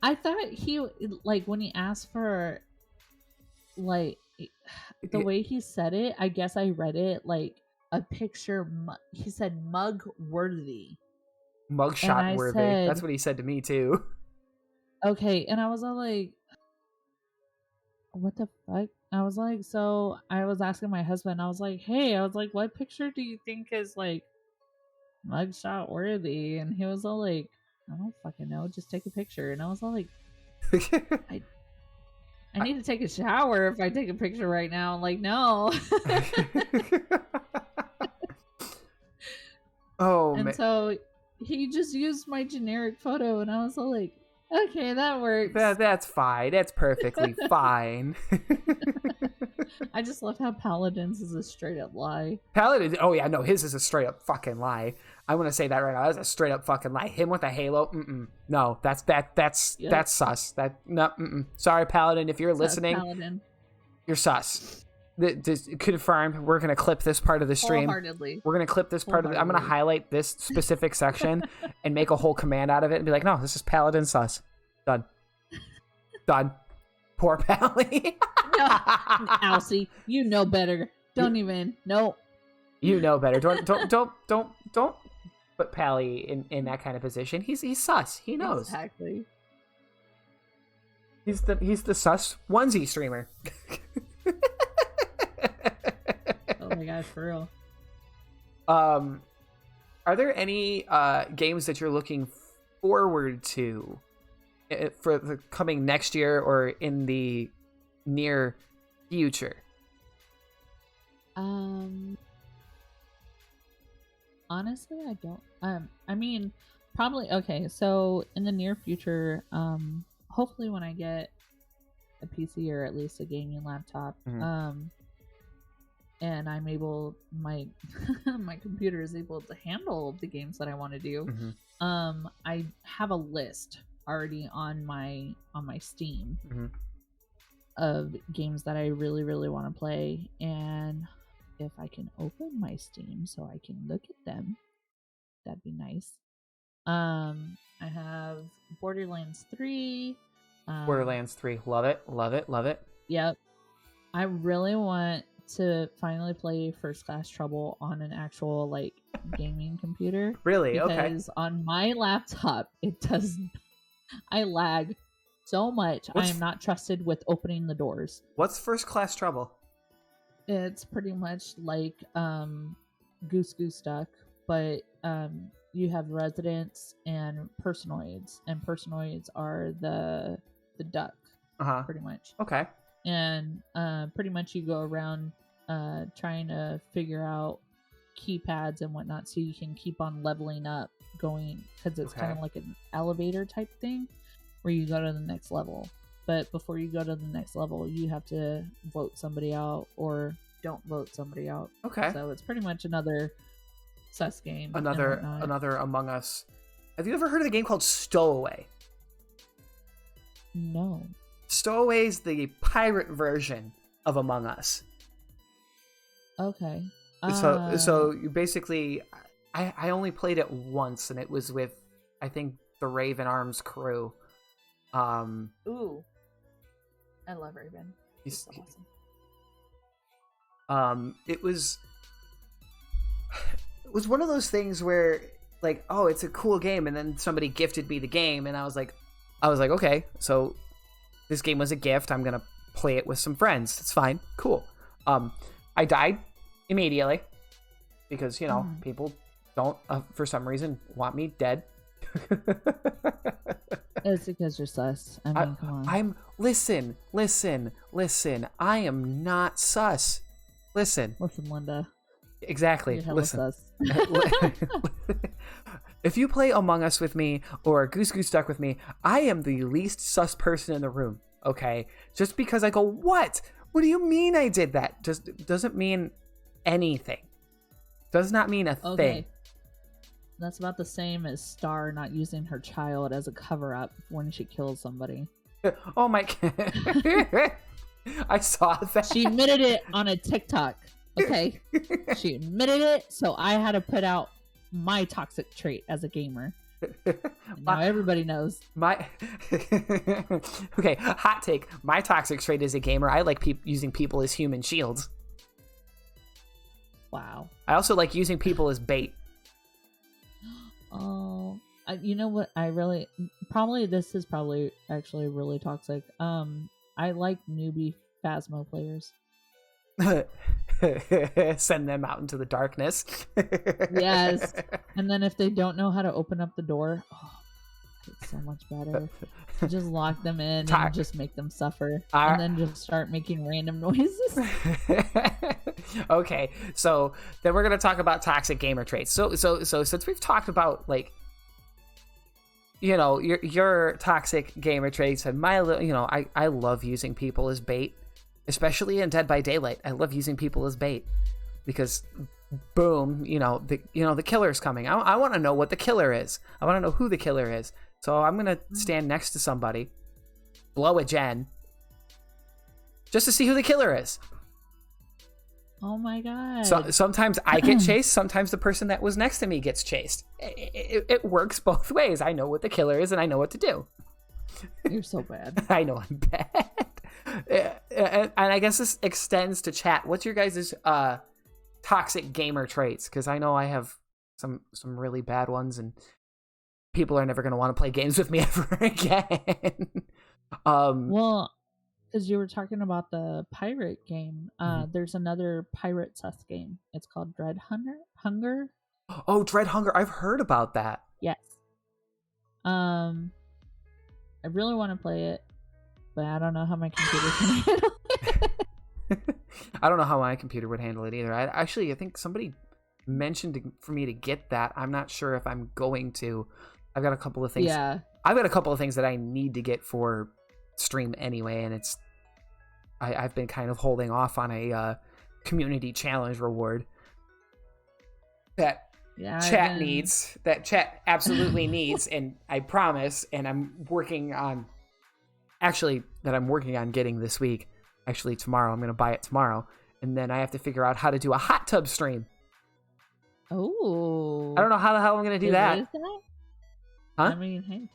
I thought he, like, when he asked for, like, the way he said it, I guess I read it like a picture. He said mug worthy. Mugshot worthy. That's what he said to me, too. Okay, and I was all like, what the fuck? I was like, so I was asking my husband, I was like, hey, I was like, what picture do you think is, like, mugshot worthy? And he was all like, I don't fucking know, just take a picture. And I was all like, I need to take a shower if I take a picture right now. I'm like, no. And so he just used my generic photo, and I was all like, okay, that works. That's fine. That's perfectly fine. I just love how Paladin's is a straight up lie. Paladin, oh yeah, no, his is a straight up fucking lie. I want to say that right now. That's a straight up fucking lie. Him with a halo. No, that's sus. Sorry, Paladin, if you're listening, Paladin. you're sus. This confirmed. We're gonna clip this part of the stream. Wholeheartedly. We're gonna clip this part of it. I'm gonna highlight this specific section and make a whole command out of it and be like, no, this is Paladin sus. Done. Done. Poor Pally. No, Alcy, you know better. Don't even. No. You know better. Don't put Pally in that kind of position. He's sus. He knows. Exactly. He's the sus onesie streamer. Oh my gosh, for real. Are there any games that you're looking forward to for the coming next year or in the near future? Honestly, I don't. I mean, probably okay. So in the near future, hopefully when I get a PC or at least a gaming laptop, and I'm able, my my computer is able to handle the games that I want to do. I have a list already on my Steam of games that I really want to play, and if I can open my Steam so I can look at them, that'd be nice. I have Borderlands 3. Borderlands 3, love it. Yep. I really want to finally play First Class Trouble on an actual like gaming computer. Really? Okay. Because on my laptop, it does. I lag so much. I am not trusted with opening the doors. What's First Class Trouble? It's pretty much like Goose Duck, but you have residents and personoids, and personoids are the duck, pretty much. Okay. And pretty much you go around trying to figure out keypads and whatnot so you can keep on leveling up, going, because it's kind of like an elevator type thing where you go to the next level. But before you go to the next level, you have to vote somebody out or don't vote somebody out. Okay. So it's pretty much another sus game. Another Among Us. Have you ever heard of the game called Stowaway? No. Stowaway is the pirate version of Among Us. Okay. So you basically, I only played it once, and it was with, I think, the Raven Arms crew. Ooh. I love Raven. He's so awesome. It was one of those things where, like, oh, it's a cool game, and then somebody gifted me the game, and I was like, okay, so this game was a gift. I'm gonna play it with some friends. It's fine, cool. I died immediately because people don't, for some reason, want me dead. It's because you're sus. I mean, come on. Listen. I am not sus. Listen, Linda. Exactly. You're listen. Sus. If you play Among Us with me or Goose Duck with me, I am the least sus person in the room. Okay, just because I go, what? What do you mean I did that? Just doesn't mean anything. Does not mean a thing. That's about the same as Star not using her child as a cover-up when she kills somebody. Oh my God. I saw that. She admitted it on a TikTok. Okay. She admitted it, so I had to put out my toxic trait as a gamer. Now everybody knows. Okay, hot take. My toxic trait as a gamer, I like using people as human shields. Wow. I also like using people as bait. Oh, you know what? This is probably actually really toxic. I like newbie Phasmo players. Send them out into the darkness. Yes. And then if they don't know how to open up the door, it's so much better. Just lock them in and just make them suffer. And then just start making random noises. Okay, so then we're gonna talk about toxic gamer traits. So since we've talked about, like, your toxic gamer traits and I love using people as bait, especially in Dead by Daylight. I love using people as bait because boom, the killer's coming. I want to know what the killer is. I want to know who the killer is. So I'm gonna stand next to somebody, blow a gen, just to see who the killer is. Oh my god. So sometimes I get chased, sometimes the person that was next to me gets chased. It works both ways. I know what the killer is and I know what to do. You're so bad. I know I'm bad. And I guess this extends to chat. What's your guys' toxic gamer traits? Because I know I have some really bad ones, and people are never going to want to play games with me ever again. Well, because you were talking about the pirate game, there's another pirate sus game. It's called Dread Hunger. Oh, Dread Hunger. I've heard about that. Yes. I really want to play it, but I don't know how my computer can handle it. I don't know how my computer would handle it either. I think somebody mentioned for me to get that. I'm not sure if I'm going to. I've got a couple of things. Yeah. I've got a couple of things that I need to get for stream anyway, and I've been kind of holding off on a community challenge reward that chat absolutely needs, and I promise, and I'm working on getting this week. Actually, tomorrow I'm going to buy it tomorrow, and then I have to figure out how to do a hot tub stream. Oh, I don't know how the hell I'm going to do that. Huh? I mean, hey.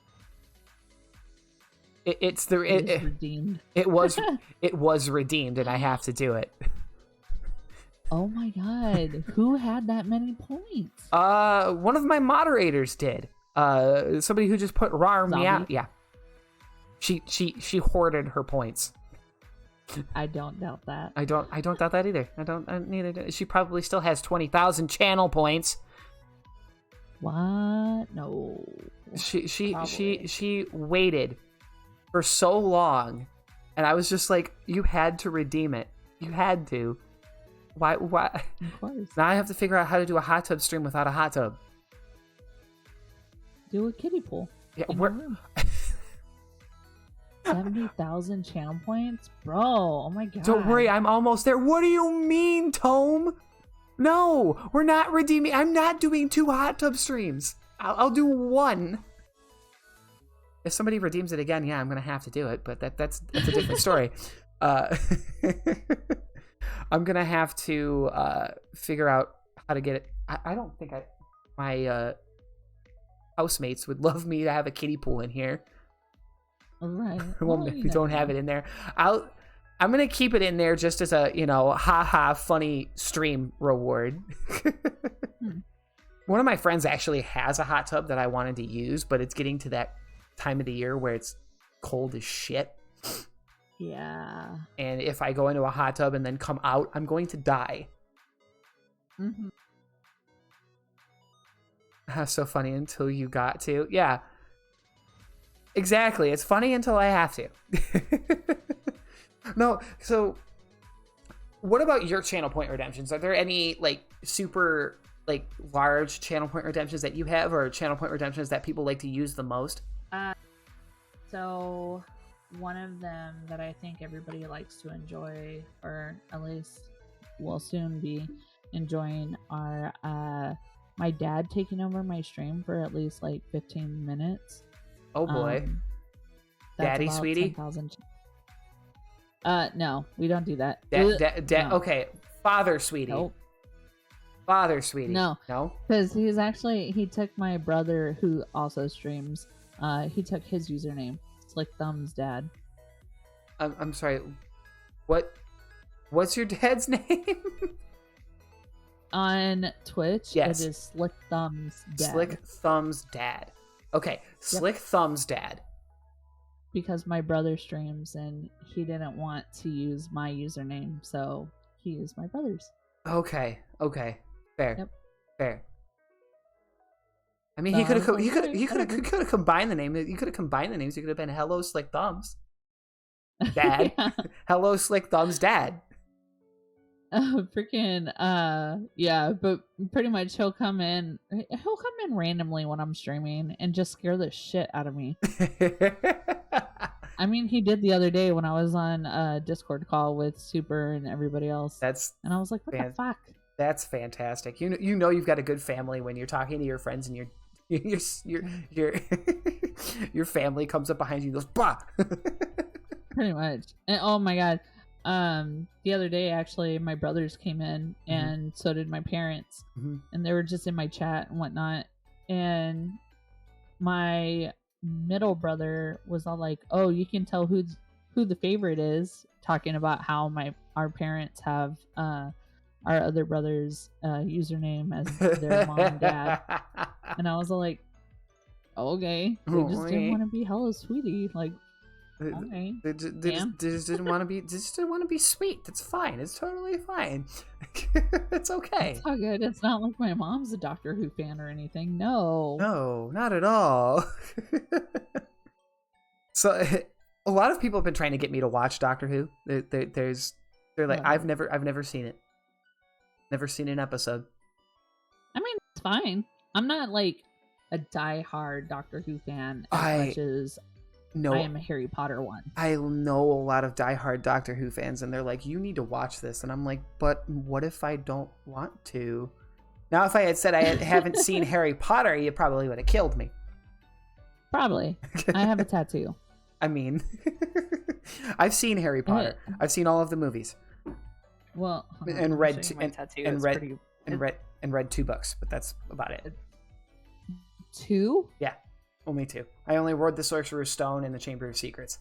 It's redeemed. It was redeemed, and I have to do it. Oh my god! Who had that many points? One of my moderators did. Somebody who just put rar me out. Yeah. She hoarded her points. I don't doubt that. I don't doubt that either. Neither do. She probably still has 20,000 channel points. What? No. She waited for so long, and I was just like, you had to redeem it. You had to. Why? Of course. Now I have to figure out how to do a hot tub stream without a hot tub. Do a kiddie pool. Yeah, 70,000 channel points? Bro, oh my god. Don't worry, I'm almost there. What do you mean, Tome? No, we're not redeeming. I'm not doing 2 hot tub streams. I'll do 1. If somebody redeems it again, yeah, I'm going to have to do it, but that's a different story. I'm going to have to figure out how to get it. I don't think my housemates would love me to have a kiddie pool in here. All right. Well, maybe don't have it in there. I'm going to keep it in there just as a, haha funny stream reward. One of my friends actually has a hot tub that I wanted to use, but it's getting to that time of the year where it's cold as shit. Yeah. And if I go into a hot tub and then come out, I'm going to die. Mm-hmm. That's so funny until you got to. Yeah. Exactly. It's funny until I have to. No, so what about your channel point redemptions? Are there any super large channel point redemptions that you have, or channel point redemptions that people like to use the most? So one of them that I think everybody likes to enjoy, or at least will soon be enjoying, are my dad taking over my stream for at least 15 minutes. Oh boy. Daddy Sweetie? 10,000. No, we don't do that. No. Okay, Father Sweetie. Nope. Father Sweetie. No, because he took my brother who also streams. He took his username, Slick Thumbs Dad. I'm sorry. What's your dad's name? On Twitch, yes, it is Slick Thumbs Dad. Slick Thumbs Dad. Okay, Slick Thumbs Dad. Because my brother streams and he didn't want to use my username, so he used my brother's. Okay. Fair. Yep. Fair. I mean, he could have combined the name. You could have combined the names. You could have been Hello Slick Thumbs Dad. Yeah. Hello Slick Thumbs Dad. Yeah, but pretty much he'll come in randomly when I'm streaming and just scare the shit out of me. I mean, he did the other day when I was on a Discord call with Super and everybody else. And I was like, what the fuck? That's fantastic. You know you've got a good family when you're talking to your friends and your your family comes up behind you and goes, bah. Pretty much. And oh my god. The other day actually my brothers came in and so did my parents. And they were just in my chat and whatnot. And my middle brother was all like, "Oh, you can tell who the favorite is," talking about how our parents have our other brother's username as their mom and dad. And I was like, okay, they just didn't want to be Hello Sweetie. Like, okay, they just didn't want to be. Just didn't want to be sweet. It's fine. It's totally fine. It's okay. It's all good. It's not like my mom's a Doctor Who fan or anything. No, not at all. So, a lot of people have been trying to get me to watch Doctor Who. They're like, I've never seen it. Never seen an episode. I mean, it's fine. I'm not like a die-hard Doctor Who fan as much as I am a Harry Potter one. I know a lot of die-hard Doctor Who fans, and they're like, you need to watch this. And I'm like, but what if I don't want to? Now, if I had said I haven't seen Harry Potter, you probably would have killed me. Probably. I have a tattoo. I mean, I've seen Harry Potter. I've seen all of the movies. Well, and read 2 books, but that's about it. 2? Yeah, only 2. I only read The Sorcerer's Stone and The Chamber of Secrets.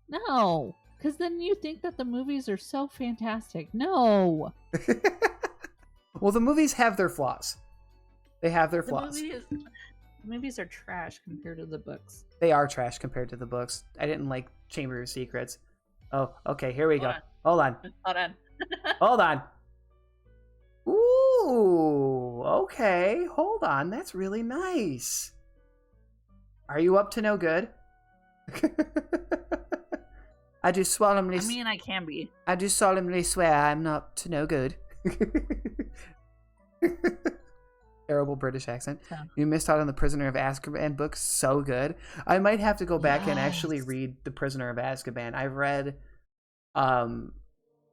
No, because then you think that the movies are so fantastic. No. Well, the movies have their flaws. They have their flaws. The movies are trash compared to the books. They are trash compared to the books. I didn't like Chamber of Secrets. Oh, okay, here we go. Hold on. Hold on. Ooh, okay. Hold on. That's really nice. Are you up to no good? I do solemnly... I mean, I can be. I do solemnly swear I'm not up to no good. Terrible British accent. Yeah. You missed out on the Prisoner of Azkaban book. So good. I might have to go back and actually read the Prisoner of Azkaban. I've read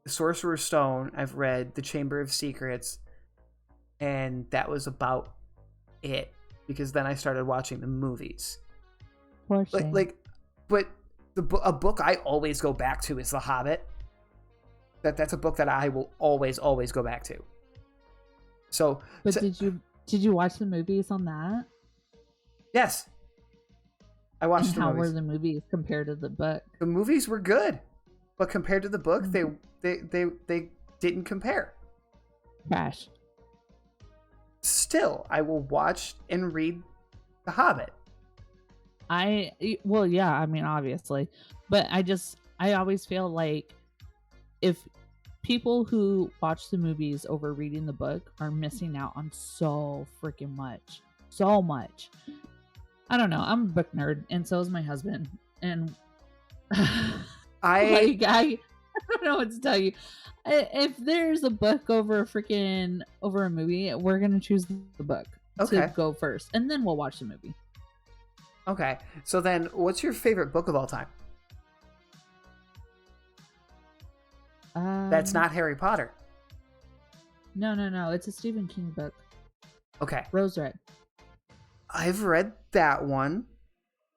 Sorcerer's Stone. I've read The Chamber of Secrets, and that was about it. Because then I started watching the movies. But a book I always go back to is The Hobbit. That's a book that I will always go back to. So, but did you watch the movies on that? Yes, I watched the movies. How were the movies compared to the book? The movies were good, but compared to the book, they didn't compare. Trash. Still, I will watch and read The Hobbit. I mean, obviously, but I always feel like if people who watch the movies over reading the book are missing out on so freaking much. So much. I don't know. I'm a book nerd, and so is my husband. And I don't know what to tell you. If there's a book over a movie, we're gonna choose the book to go first, and then we'll watch the movie. Okay. So then, what's your favorite book of all time? That's not Harry Potter. No. It's a Stephen King book. Okay. Rose Red. I've read that one.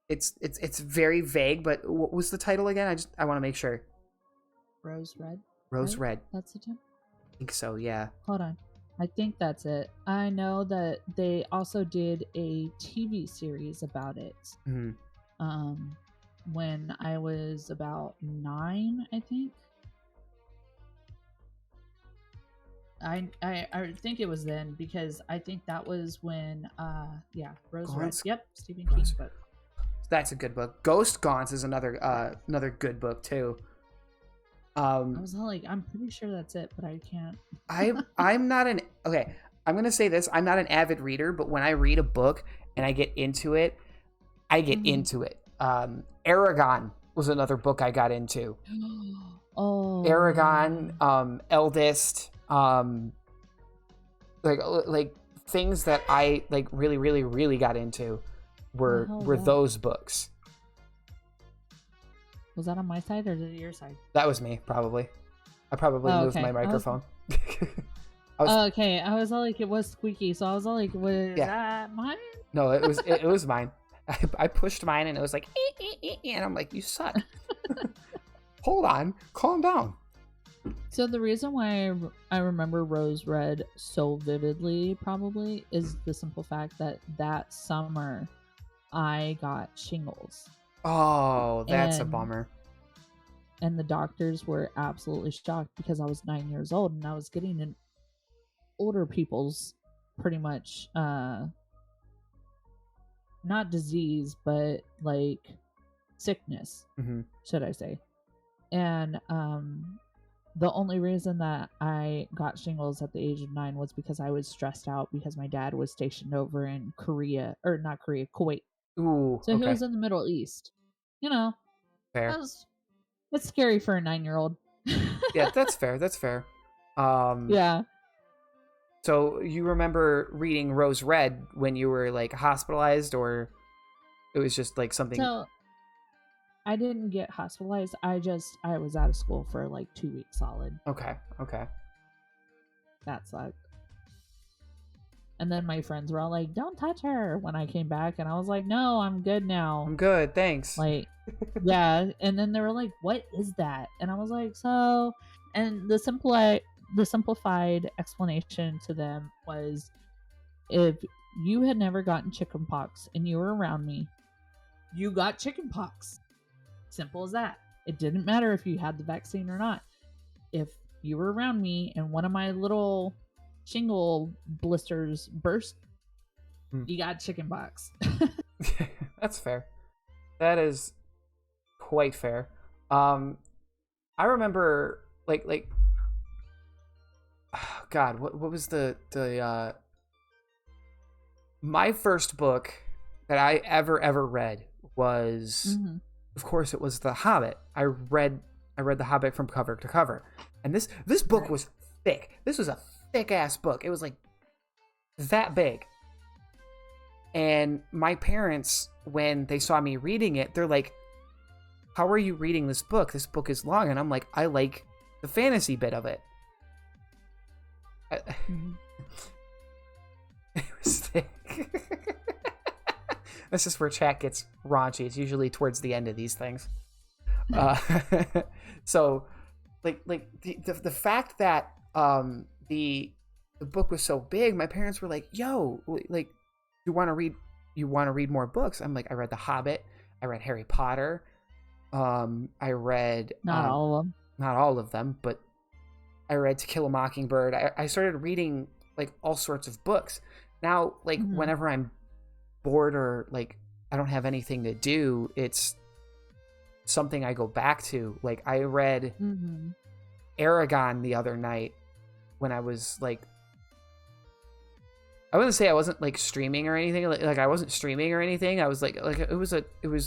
It's very vague, but what was the title again? I want to make sure. Rose Red. Rose Red. That's the title? I think so, yeah. Hold on. I think that's it. I know that they also did a TV series about it. Mm-hmm. When I was about 9, I think. I think it was then, because I think that was when Rose Red. Yep, Stephen King's book. That's a good book. Ghost Gaunts is another good book too. I was like, I'm pretty sure that's it, but I can't. I'm not an I'm gonna say this. I'm not an avid reader, but when I read a book and I get into it, I get into it. Aragon was another book I got into. Oh, Aragon, Eldest. Like things that I like really got into were those books. Was that on my side or your side? That was me, probably. I probably moved my microphone. Okay, I was all like, it was squeaky, so I was all like, was that mine? No, it was mine. I pushed mine and it was like, and I'm like, you suck. Hold on, calm down. So the reason why I remember Rose Red so vividly probably is the simple fact that summer I got shingles. Oh, that's a bummer. And the doctors were absolutely shocked because I was 9 years old and I was getting an older people's pretty much not disease but like sickness, should I say. And the only reason that I got shingles at the age of 9 was because I was stressed out because my dad was stationed over in Kuwait. Ooh, so he was in the Middle East. You know, fair. That's scary for a 9-year-old. Yeah, that's fair. That's fair. Yeah. So you remember reading Rose Red when you were like hospitalized, or it was just like something? So I didn't get hospitalized. I was out of school for like 2 weeks solid. Okay. That sucked. And then my friends were all like, "Don't touch her," when I came back, and I was like, "No, I'm good now. I'm good, thanks." Like, yeah. And then they were like, "What is that?" And I was like, "So," and the simplified explanation to them was, if you had never gotten chickenpox and you were around me, you got chickenpox. Simple as that. It didn't matter if you had the vaccine or not. If you were around me and one of my little shingle blisters burst, you got chickenpox. That's fair. That is quite fair. I remember like oh God, what was the my first book that I ever read was of course it was The Hobbit. I read The Hobbit from cover to cover. And this book was thick. This was a thick ass book. It was like that big. And my parents, when they saw me reading it, they're like, "How are you reading this book? This book is long." And I'm like, "I like the fantasy bit of it." It was thick. This is where chat gets raunchy. It's usually towards the end of these things. So, like the fact that the book was so big, my parents were like, "Yo, like, you want to read more books?" I'm like, "I read The Hobbit. I read Harry Potter. I read not all of them, but I read To Kill a Mockingbird. I started reading like all sorts of books. Now, like whenever I'm bored or like I don't have anything to do, it's something I go back to. Like I read Aragon the other night when I was like, I wouldn't say I wasn't like streaming or anything. Like I wasn't streaming or anything. I was like it was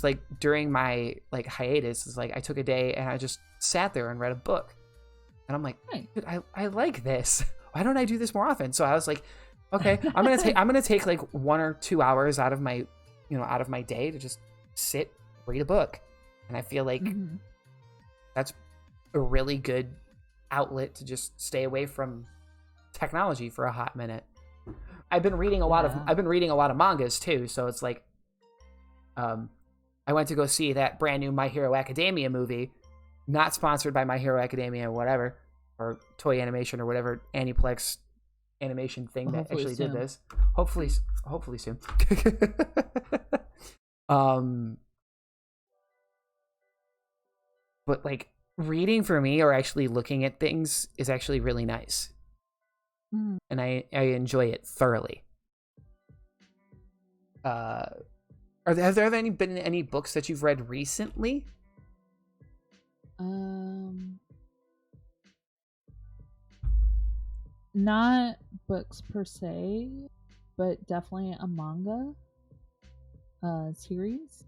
like during my like hiatus. It's like I took a day and I just sat there and read a book. And I'm like, dude, I like this. Why don't I do this more often? So I was like, okay, I'm gonna take like 1 or 2 hours out of my day to just sit, read a book. And I feel like that's a really good outlet to just stay away from technology for a hot minute. I've been reading a lot of mangas too, so it's like I went to go see that brand new My Hero Academia movie, not sponsored by My Hero Academia or whatever, or Toy Animation or whatever Aniplex animation thing that actually did this. Hopefully soon. But like reading for me or actually looking at things is actually really nice. And I enjoy it thoroughly. Have there been any books that you've read recently? Not books per se, but definitely a manga series.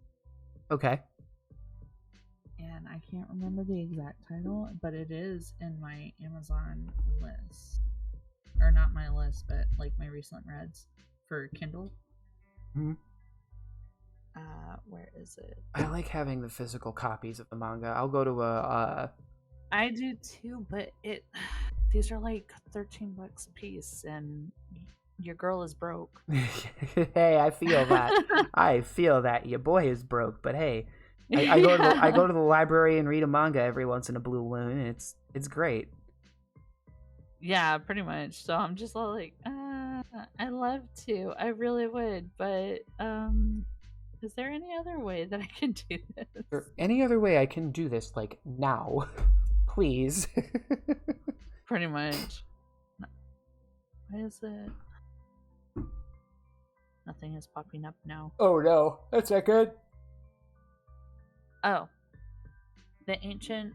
Okay. And I can't remember the exact title, but it is in my Amazon list. Or not my list, but like my recent reads for Kindle. Mm-hmm. Where is it? I like having the physical copies of the manga. I'll go to I do too, but these are like $13 a piece, and your girl is broke. Hey, I feel that. I feel that your boy is broke, but hey, I go to the library and read a manga every once in a blue moon, and it's great. Yeah, pretty much. So I'm just all like, I love to. I really would, but is there any other way that I can do this? Is there any other way I can do this, like now? Please. Pretty much. Why is it? Nothing is popping up now. Oh no, that's not good. Oh. The ancient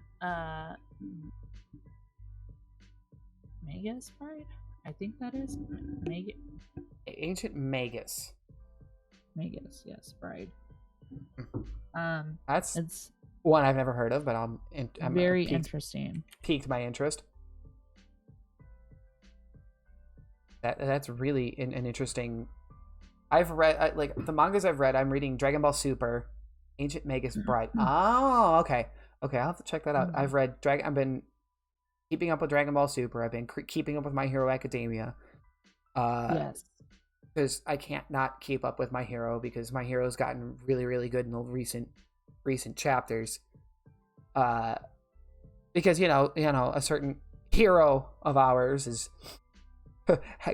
Magus Bride? I think that is Ancient Magus. Magus, yes, Bride. That's It's one I've never heard of, but I'm very interesting. Piqued my interest. That's really an interesting. I've read like the mangas I've read. I'm reading Dragon Ball Super, Ancient Magus Bride. Oh, okay, I'll have to check that out. I've read I've been keeping up with Dragon Ball Super. I've been keeping up with My Hero Academia. Yes. Because I can't not keep up with My Hero because My Hero's gotten really, really good in the recent chapters. Because you know, a certain hero of ours is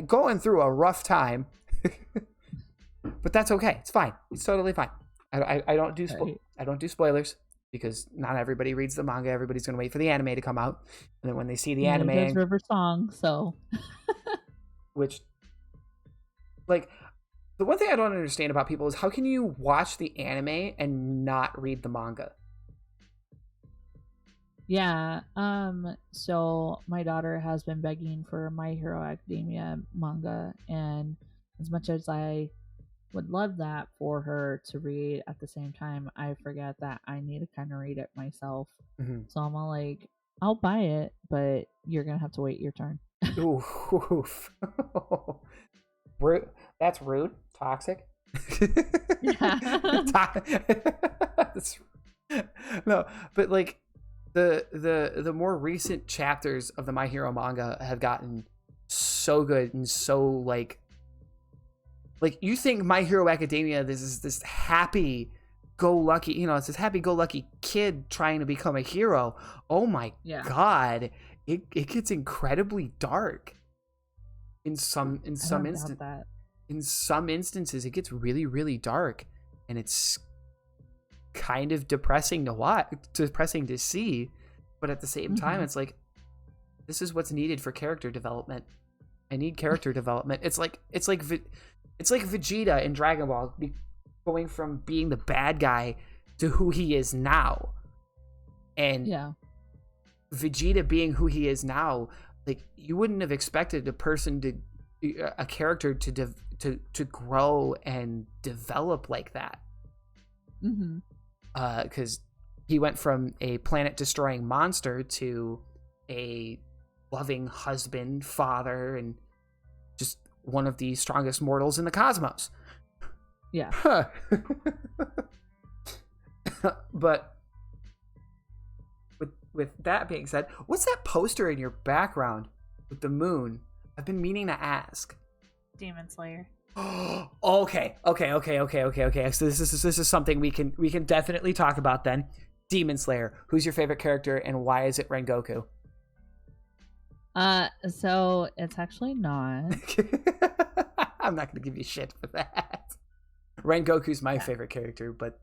going through a rough time. But that's okay. It's fine. It's totally fine. I don't do I don't do spoilers because not everybody reads the manga. Everybody's gonna wait for the anime to come out, and then when they see the anime, there's River Song. So, which, like, the one thing I don't understand about people is how can you watch the anime and not read the manga? Yeah. So my daughter has been begging for My Hero Academia manga, and as much as I would love that for her to read, at the same time, I forget that I need to kind of read it myself. Mm-hmm. So I'm all like, I'll buy it, but you're gonna have to wait your turn. Oof. Rude. That's rude. Toxic. Yeah. No, but like the more recent chapters of the My Hero manga have gotten so good and so like you think My Hero Academia, this is this happy go lucky, it's this happy go lucky kid trying to become a hero. Oh my god, it gets incredibly dark in some instances. In some instances, it gets really, really dark, and it's kind of depressing to watch, depressing to see. But at the same time, it's like this is what's needed for character development. I need character development. It's like Vegeta in Dragon Ball going from being the bad guy to who he is now, and Vegeta being who he is now. Like you wouldn't have expected a character to grow and develop like that. Because he went from a planet destroying monster to a loving husband, father, and just one of the strongest mortals in the cosmos. Yeah. But with that being said, what's that poster in your background with the moon? I've been meaning to ask. Demon Slayer. Okay. So this is something we can definitely talk about then. Demon Slayer. Who's your favorite character and why is it Rengoku? So it's actually not. I'm not gonna give you shit for that. Rengoku's my favorite character, but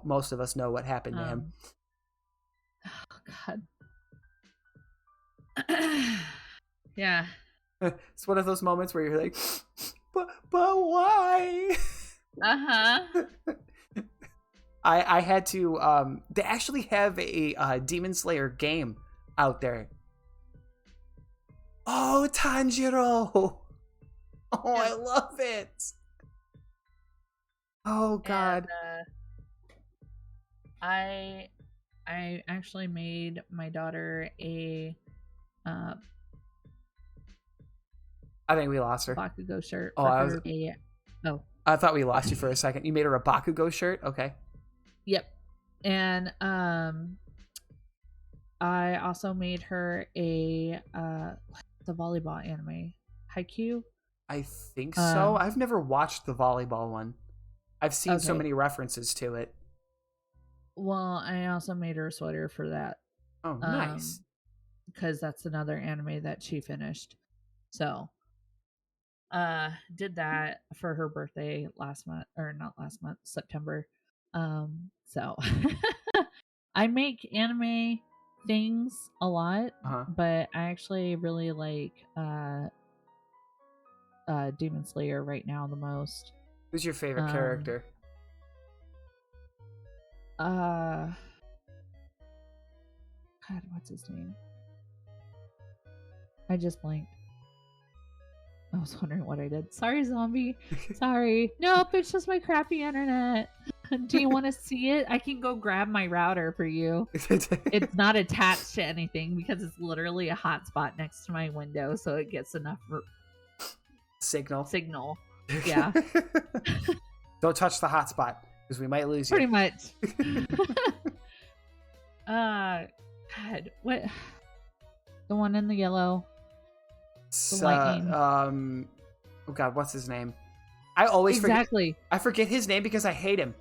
most of us know what happened to him. Oh god. Yeah. It's one of those moments where you're like, but why? I had to. They actually have a Demon Slayer game out there. Oh, Tanjiro! Oh, I love it. Oh God. And, I actually made my daughter a I think we lost her. Bakugo shirt. Oh, I thought we lost you for a second. You made her a Bakugo shirt? Okay. Yep. And I also made her a the volleyball anime, Haikyuu. I think so. I've never watched the volleyball one. I've seen so Okay. many references to it. Well, I also made her a sweater for that. Oh, nice. Because that's another anime that she finished. So, did that for her birthday last month, or not last month, September. So I make anime things a lot, but I actually really like Demon Slayer right now the most. Who's your favorite character? God, what's his name? I just blanked. I was wondering what I did. Sorry, zombie. Sorry. Nope, it's just my crappy internet. Do you want to see it? I can go grab my router for you. It's not attached to anything because it's literally a hotspot next to my window, so it gets enough signal. Yeah. Don't touch the hotspot because we might lose you. Pretty much. God, what? The one in the yellow. Lightning. Oh God, what's his name? I always forget. I forget his name because I hate him.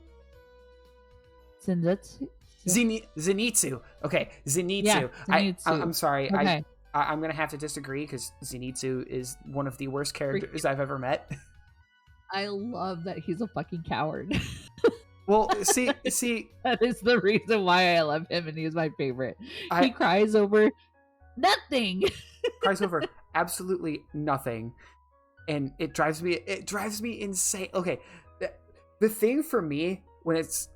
Zenitsu. Okay, Zenitsu. Yeah, Zenitsu. I'm sorry. Okay. I'm gonna have to disagree because Zenitsu is one of the worst characters I've ever met. I love that he's a fucking coward. Well, see, that is the reason why I love him, and he's my favorite. He cries over nothing. Cries over absolutely nothing, and it drives me insane. Okay, the thing for me when it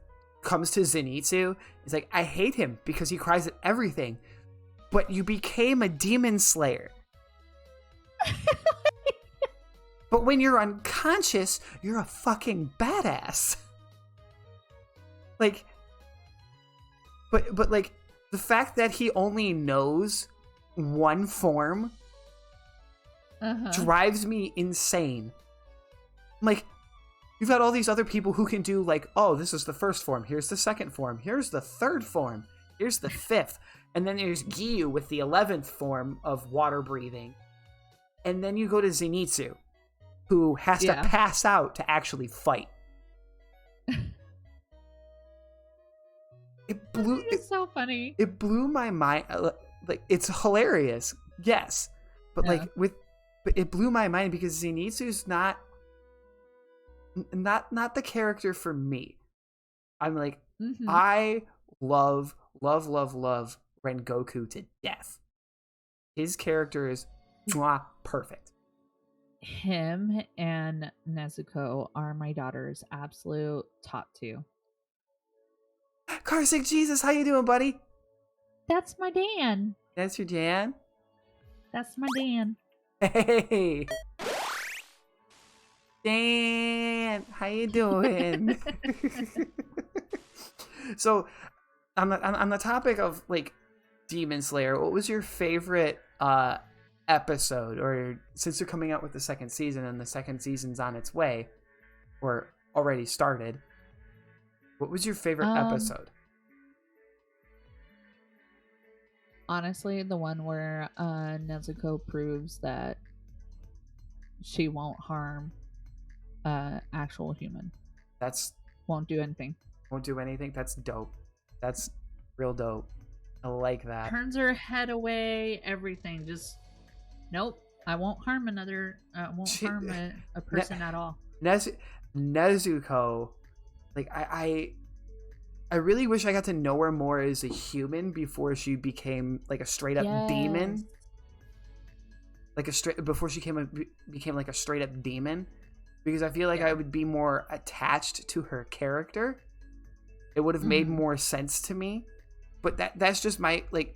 comes to Zenitsu is like I hate him because he cries at everything, but you became a demon slayer. But when you're unconscious, you're a fucking badass. Like, but like the fact that he only knows one form drives me insane. Like, you've got all these other people who can do like, oh, this is the first form, here's the second form, here's the third form, here's the fifth, and then there's Giyu with the 11th form of water breathing, and then you go to Zenitsu, who has to pass out to actually fight. It's so funny. It blew my mind. Like, it's hilarious, yes, but but it blew my mind because Zenitsu's not the character for me. I'm like, I love Rengoku to death. His character is perfect. Him and Nezuko are my daughter's absolute top two. Carsick Jesus, how you doing, buddy? That's my Dan. That's your Dan? That's my Dan. Hey. Dan, how you doing? So, on the topic of like Demon Slayer, what was your favorite episode? Or since they're coming out with the second season and the second season's on its way, or already started, what was your favorite episode? Honestly, the one where Nezuko proves that she won't harm actual human. Won't do anything. Won't do anything? That's dope. That's real dope. I like that. Turns her head away, everything. Just, nope. I won't harm harm a person at all. Nezuko, like, I really wish I got to know her more as a human before she became like a straight up demon. Before she became like a straight up demon, because I feel like I would be more attached to her character. It would have made more sense to me. But that's just my, like,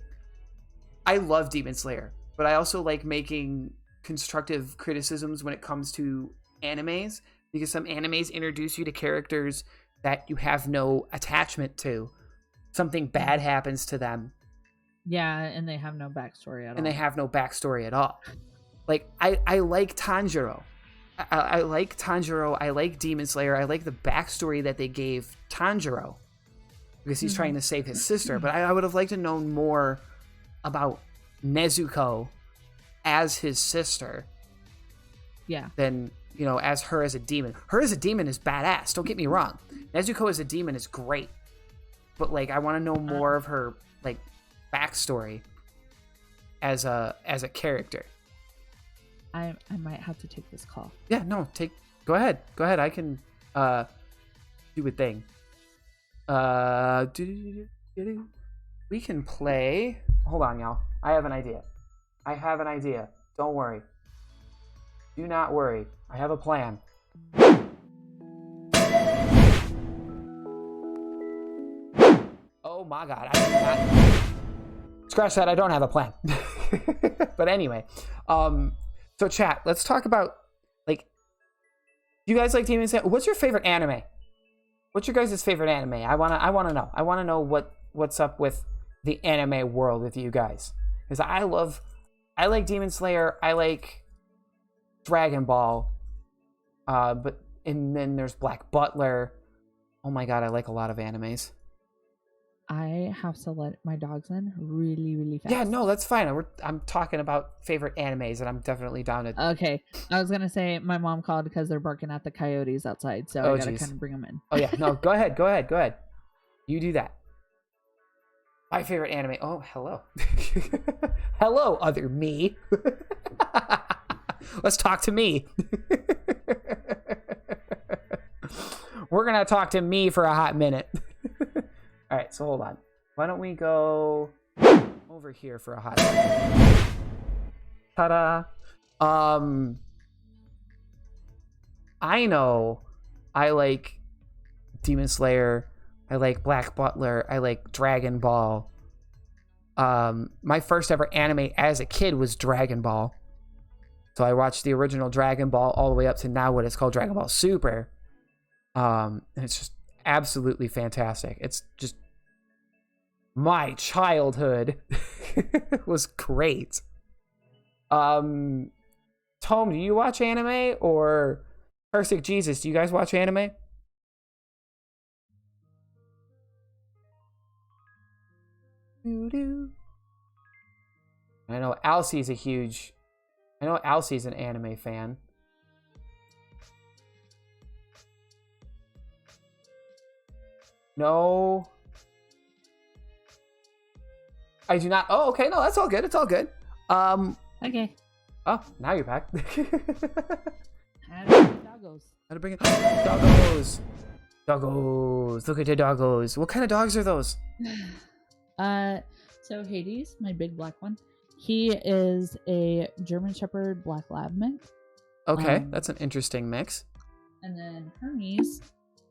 I love Demon Slayer, but I also like making constructive criticisms when it comes to animes, because some animes introduce you to characters that you have no attachment to. Something bad happens to them. Yeah, and they have no backstory at all. Like, I like Tanjiro. I like Tanjiro. I like Demon Slayer. I like the backstory that they gave Tanjiro, because he's trying to save his sister. But I would have liked to know more about Nezuko as his sister than, you know, as her as a demon. Her as a demon is badass. Don't get me wrong. Nezuko as a demon is great. But, like, I want to know more of her, like, backstory as a character. I might have to take this call. Yeah, no, go ahead. I can do a thing. We can play. Hold on, y'all. I have an idea. Don't worry. Do not worry. I have a plan. Oh my god. Scratch that. I don't have a plan. But anyway, so chat, let's talk about, like, you guys like Demon Slayer? What's your favorite anime? What's your guys' favorite anime? I wanna know. I wanna know what's up with the anime world with you guys. Because I like Demon Slayer, I like Dragon Ball, and then there's Black Butler. Oh my god, I like a lot of animes. I have to let my dogs in really, really fast. Yeah, no, that's fine. I'm talking about favorite animes, and I'm definitely down to... Okay, I was gonna say my mom called because they're barking at the coyotes outside, so I gotta kind of bring them in. Oh yeah, no, go ahead. You do that. My favorite anime. Oh, hello. Hello, other me. Let's talk to me. We're gonna talk to me for a hot minute. All right, so hold on. Why don't we go over here for a hot minute? Ta-da. I know I like Demon Slayer. I like Black Butler. I like Dragon Ball. My first ever anime as a kid was Dragon Ball. So I watched the original Dragon Ball all the way up to now what is called Dragon Ball Super. And it's just absolutely fantastic. It's just my childhood was great. Tom, do you watch anime? Or Perfect Jesus, do you guys watch anime? I know Alcie's an anime fan. No, I do not. Oh, okay. No, that's all good. It's all good. Okay. Oh, now you're back. How to bring it? Doggos. Look at the doggos. What kind of dogs are those? So Hades, my big black one, he is a German Shepherd Black Lab mix. Okay, that's an interesting mix. And then Hermes,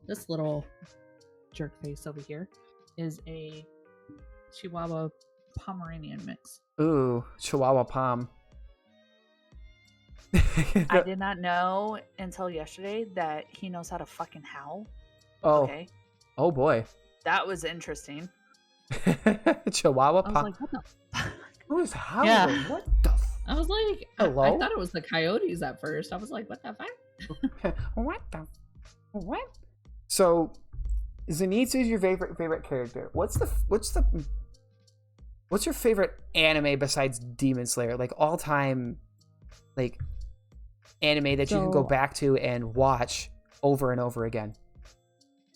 this little jerk face over here, is a Chihuahua Pomeranian mix. Ooh, Chihuahua Pom. I did not know until yesterday that he knows how to fucking howl. Oh. Okay. Oh boy. That was interesting. Chihuahua I was Pom. like, what the fuck? Who's howling? Yeah. What the I was like, hello? I thought it was the coyotes at first. I was like, what the fuck? What? So, Zenitsu is your favorite character. What's your favorite anime besides Demon Slayer? Like all time, like anime that you can go back to and watch over and over again.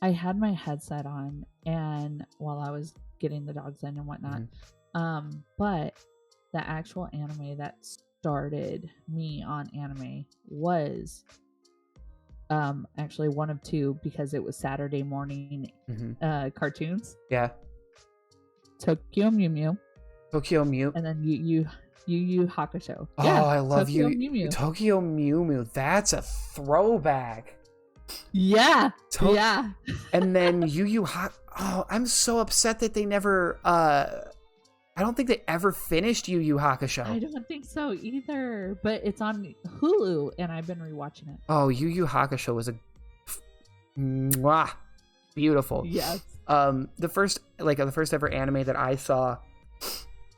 I had my headset on, and while I was getting the dogs in and whatnot, but the actual anime that started me on anime was actually one of two, because it was Saturday morning cartoons. Yeah. Tokyo Mew Mew. Tokyo Mew. And then Yu Yu Hakusho. Oh, Yeah, I love Tokyo Mew Mew. Tokyo Mew Mew. That's a throwback. Yeah. Yeah. And then Yu Yu Oh, I'm so upset that they never I don't think they ever finished Yu Yu Hakusho. I don't think so either, but it's on Hulu and I've been rewatching it. Oh, Yu Yu Hakusho was a mwah, beautiful. Yes. The first ever anime that I saw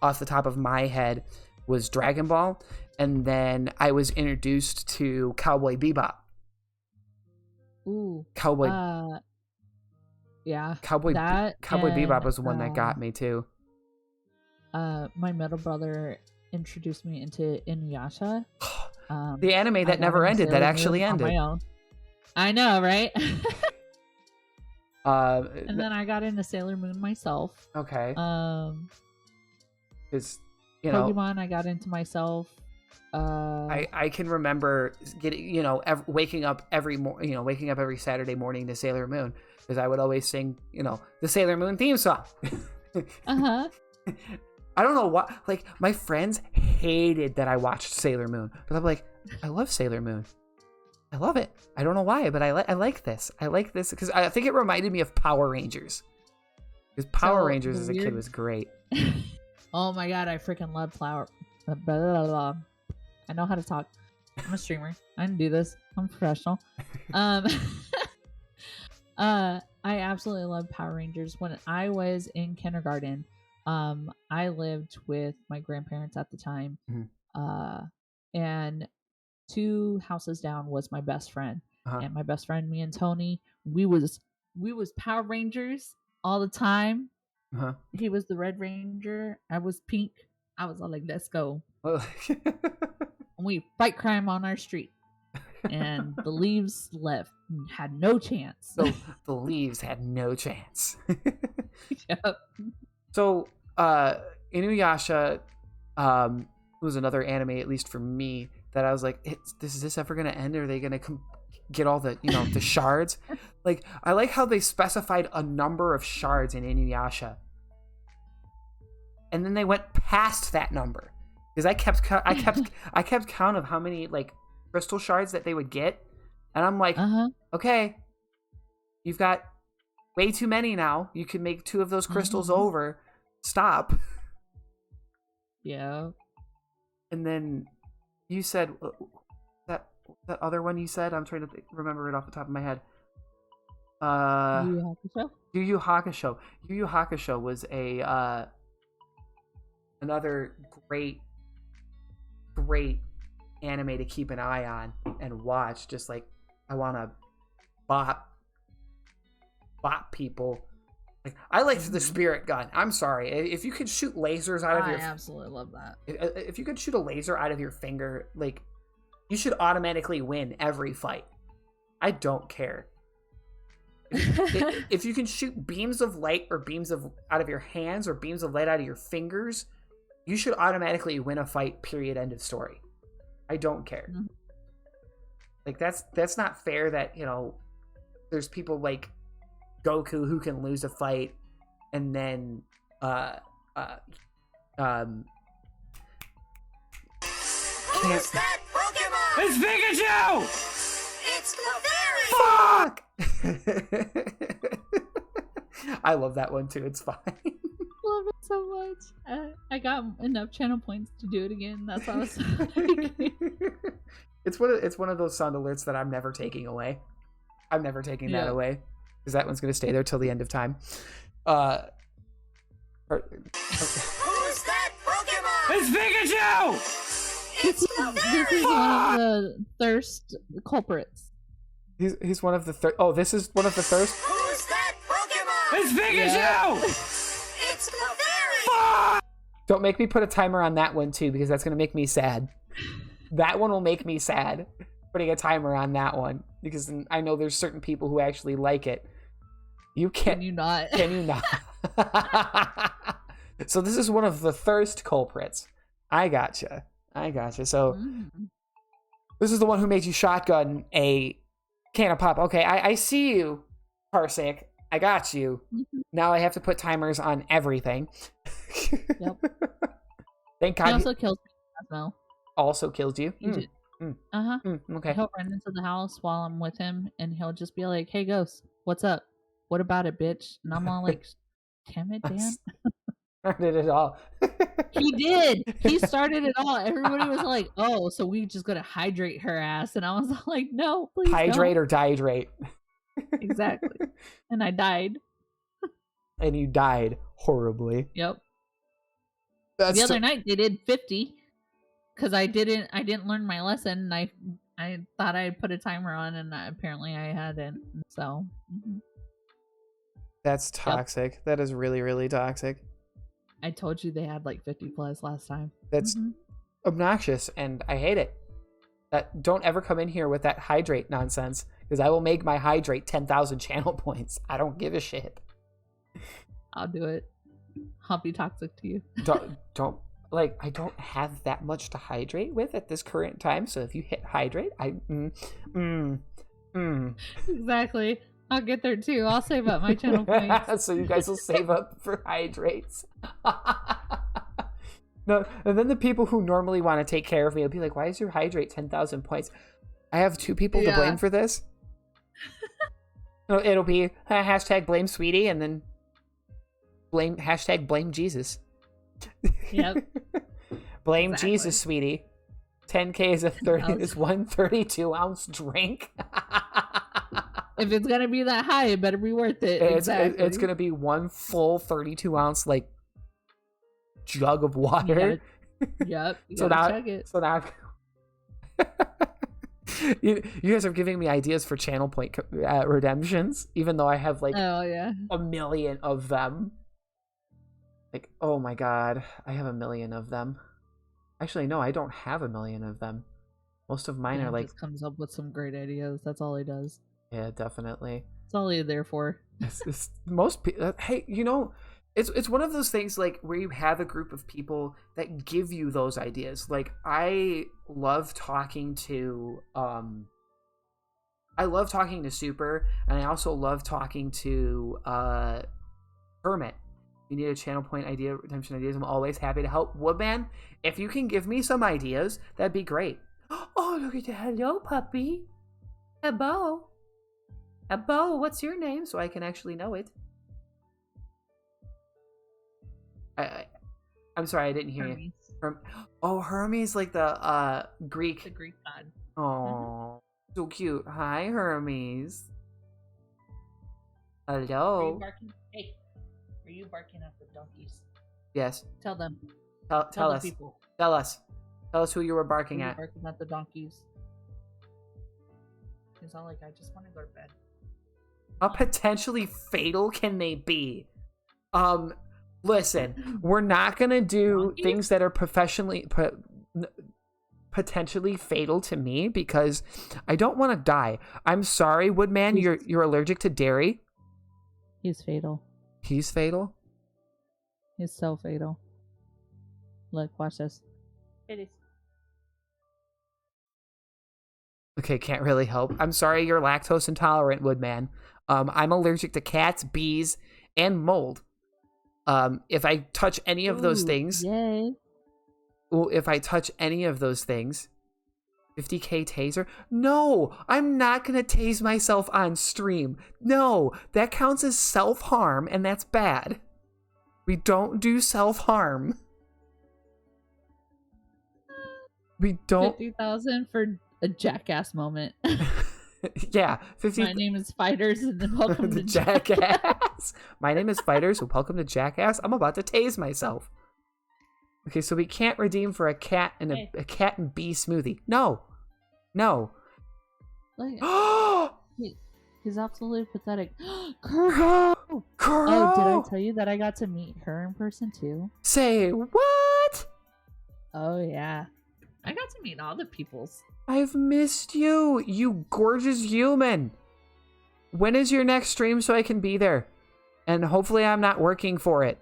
off the top of my head was Dragon Ball, and then I was introduced to Cowboy Bebop. Ooh. Cowboy Yeah. Bebop was the one that got me too. my middle brother introduced me into Inuyasha. The anime that never ended, that actually ended. On my own. I know, right? And then I got into Sailor Moon myself. Okay. It's Pokemon. I got into myself. I can remember getting waking up every Saturday morning to Sailor Moon, because I would always sing the Sailor Moon theme song. Uh-huh. I don't know why. Like, my friends hated that I watched Sailor Moon, but I'm like, I love Sailor Moon. I love it. I don't know why, but I like this. I like this because I think it reminded me of Power Rangers. Because Power Rangers as a kid was great. Oh my god, I freaking love Power. Blah, blah, blah. I know how to talk. I'm a streamer. I can do this. I'm a professional. I absolutely love Power Rangers. When I was in kindergarten, I lived with my grandparents at the time. Mm-hmm. And 2 houses down was my best friend. Uh-huh. And my best friend, me and Tony, we was Power Rangers all the time. Uh-huh. He was the Red Ranger. I was pink. I was all like, let's go. And we fight crime on our street. And the leaves left. Had no chance. So the leaves had no chance. Yep. So Inuyasha was another anime, at least for me, that I was like, is this ever going to end? Or are they going to get all the, the shards? Like, I like how they specified a number of shards in Inuyasha. And then they went past that number. Because I kept count of how many, like, crystal shards that they would get. And I'm like, okay, you've got way too many now. You can make 2 of those crystals over. Stop. Yeah. And then you said that other one you said, I'm trying to remember it off the top of my head. Yu Yu Hakusho. Yu Yu Hakusho was another great anime to keep an eye on and watch. Just like, I want to bop people. Like, I liked the spirit gun. I'm sorry, if you could shoot lasers out of your... I absolutely love that. If you could shoot a laser out of your finger, like, you should automatically win every fight. I don't care. If you can shoot beams of light or beams of out of your hands or beams of light out of your fingers, you should automatically win a fight, period, end of story. I don't care. Mm-hmm. Like, that's not fair that, there's people like Goku who can lose a fight, and then Who's that Pokemon? It's Pikachu! It's Fuck! I love that one too. It's fine. Love it so much. I got enough channel points to do it again. That's awesome. It's one of those sound alerts that I'm never taking away. I'm never taking that away, because that one's gonna stay there till the end of time. Who's that Pokemon? It's Pikachu! This is one of the thirst culprits. He's one of the thirst. Oh, this is one of the thirst. Who's that Pokemon? It's Pikachu! Yeah. It's Clefairy! Don't make me put a timer on that one too, because that's gonna make me sad. That one will make me sad. Putting a timer on that one, because I know there's certain people who actually like it. Can you not? Can you not? So this is one of the thirst culprits. I gotcha. So this is the one who made you shotgun a can of pop. Okay, I see you, Parsec. I got you. Now I have to put timers on everything. Yep. Thank God. He also kills me as well. Also kills you? Okay. He'll run into the house while I'm with him, and he'll just be like, "Hey, Ghost, what's up? What about it, bitch?" And I'm all like, "Damn it, Dan." Started it all. He did. He started it all. Everybody was like, "Oh, so we just gonna hydrate her ass?" And I was like, "No, please hydrate don't. Or dehydrate." Exactly. And I died. And you died horribly. Yep. The other night they did 50 because I didn't learn my lesson. And I thought I put a timer on, and apparently I hadn't. So. That's toxic. Yep. That is really, really toxic. I told you they had like 50 plus last time. That's obnoxious, and I hate it. Don't ever come in here with that hydrate nonsense, because I will make my hydrate 10,000 channel points. I don't give a shit. I'll do it. I'll be toxic to you. Don't like, I don't have that much to hydrate with at this current time, so if you hit hydrate, Exactly. I'll get there too. I'll save up my channel points. So you guys will save up for hydrates. No, and then the people who normally want to take care of me will be like, why is your hydrate 10,000 points? I have 2 people to blame for this. No, it'll be hashtag blame Sweetie, and then hashtag blame Jesus. Yep. Blame Exactly. Jesus, Sweetie. 10K is 1 32-ounce drink. If it's gonna be that high, it better be worth it. It's gonna be 1 full 32-ounce like jug of water. Yep. So now you guys are giving me ideas for channel point redemptions, even though I have like a million of them. Like, oh my god, I have a million of them. Actually, no, I don't have a million of them. Most of mine are like, just comes up with some great ideas. That's all he does. yeah, definitely. That's all he's there for. It's most people. Hey, you know, it's one of those things like where you have a group of people that give you those ideas. Like, I love talking to Super, and I also love talking to Hermit. You need a channel point idea, redemption ideas. I'm always happy to help. Woodman, if you can give me some ideas, that'd be great. Oh, look at the hello puppy. Hello. Hello, what's your name so I can actually know it? I'm sorry, I didn't hear Hermes. you. Hermes, like the Greek. The Greek god. Oh, so cute. Hi, Hermes. Are you Hello. barking? Hey, are you barking at the donkeys? Yes. Tell them. Tell the us. people. Tell us. Tell us who you were barking Are you at. barking at the donkeys? It's all like, I just want to go to bed. How potentially fatal can they be? Listen, we're not gonna do things that are potentially fatal to me because I don't want to die. I'm sorry, Woodman, you're allergic to dairy. He's fatal. He's fatal? He's so fatal. Look, watch this. It is. Okay, can't really help. I'm sorry you're lactose intolerant, Woodman. I'm allergic to cats, bees, and mold. If I touch any of those things... Yay. Well, if I touch any of those things... 50k taser? No! I'm not gonna tase myself on stream. No! That counts as self-harm, and that's bad. We don't do self-harm. We don't... 50,000 for a jackass moment. Yeah, 50. My name is Fighters, and then welcome to Jackass. My name is Fighters. Welcome to Jackass. I'm about to tase myself. Okay, so we can't redeem for a cat and a cat and bee smoothie. No. Look, he's absolutely pathetic. Kurgo! Kurgo! Oh, did I tell you that I got to meet her in person too? Say what? Oh yeah, I got to meet all the peoples. I've missed you, you gorgeous human. When is your next stream so I can be there? And hopefully I'm not working for it.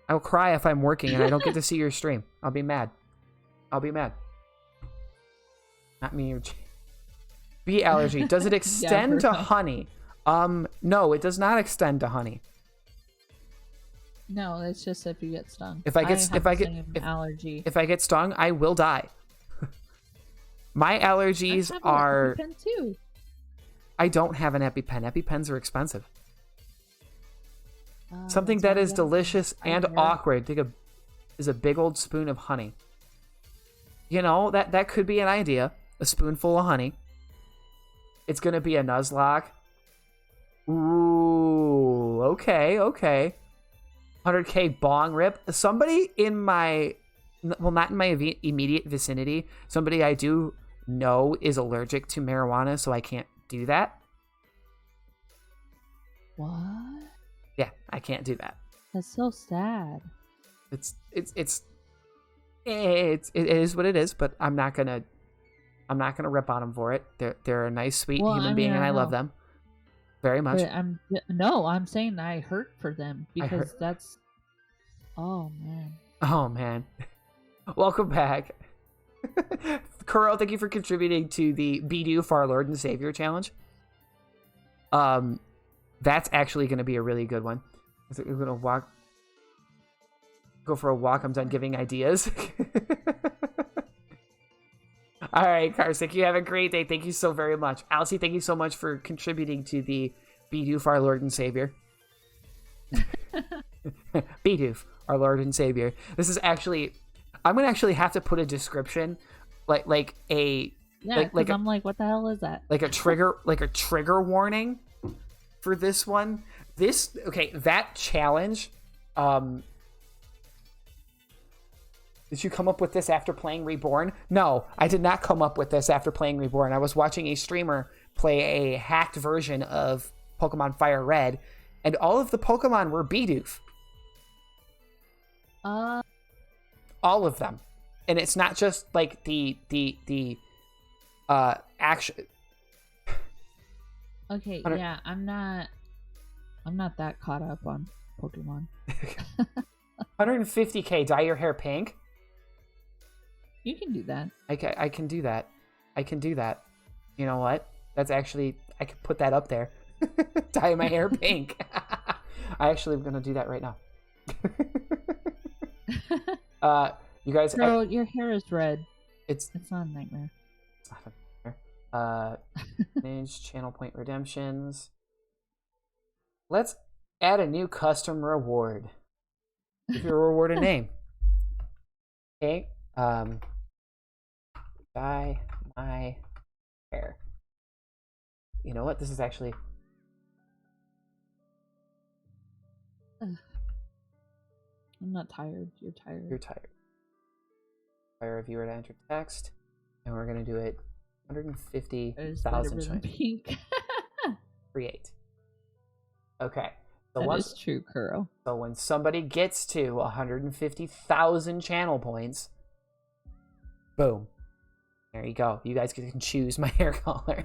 I'll cry if I'm working and I don't get to see your stream. I'll be mad. Not me or bee allergy. Does it extend to honey? No, it does not extend to honey. No, it's just if you get stung. If I get allergy. If I get stung, I will die. My allergies are. EpiPen too. I don't have an EpiPen. EpiPens are expensive. Something that is delicious and awkward is a big old spoon of honey. You know, that could be an idea. A spoonful of honey. It's gonna be a Nuzlocke. Ooh, okay. 100k bong rip. Somebody in my, well, not in my immediate vicinity, somebody I do know is allergic to marijuana, so I can't do that. What? Yeah, I can't do that. That's so sad. it is what it is. But I'm not gonna rip on them for it. They're a nice, sweet human being, and I love them very much. But I'm saying I hurt for them because that's. Oh man. Oh man. Welcome back. Kuro, thank you for contributing to the Be-Do for our Lord and Savior challenge. That's actually going to be a really good one. We're going to go for a walk. I'm done giving ideas. All right, Karsik, you have a great day. Thank you so very much. Alcy, thank you so much for contributing to the Be-Do for our Lord and Savior. Be-Do, our Lord and Savior. This is actually, I'm going to actually have to put a description, like a... Yeah, because I'm like, what the hell is that? Like a trigger warning for this one. That challenge, did you come up with this after playing Reborn? No, I did not come up with this after playing Reborn. I was watching a streamer play a hacked version of Pokemon Fire Red, and all of the Pokemon were Bidoof. All of them. And it's not just like the action. Okay, yeah, I'm not that caught up on Pokemon. 150k, dye your hair pink. You can do that. I can do that. I can do that. You know what? That's actually, I could put that up there. Dye my hair pink. I actually am gonna do that right now. You guys. Girl, your hair is red. It's not a nightmare. It's not a nightmare. Manage channel point redemptions. Let's add a new custom reward. Give your reward a name. Okay. Dye my hair. You know what? This is actually. I'm not tired. You're tired. You're tired. Fire reviewer to enter text, and we're gonna do it 150,000 pink. Create. Okay. So that is true, Kuro. So when somebody gets to 150,000 channel points, boom. There you go. You guys can choose my hair color.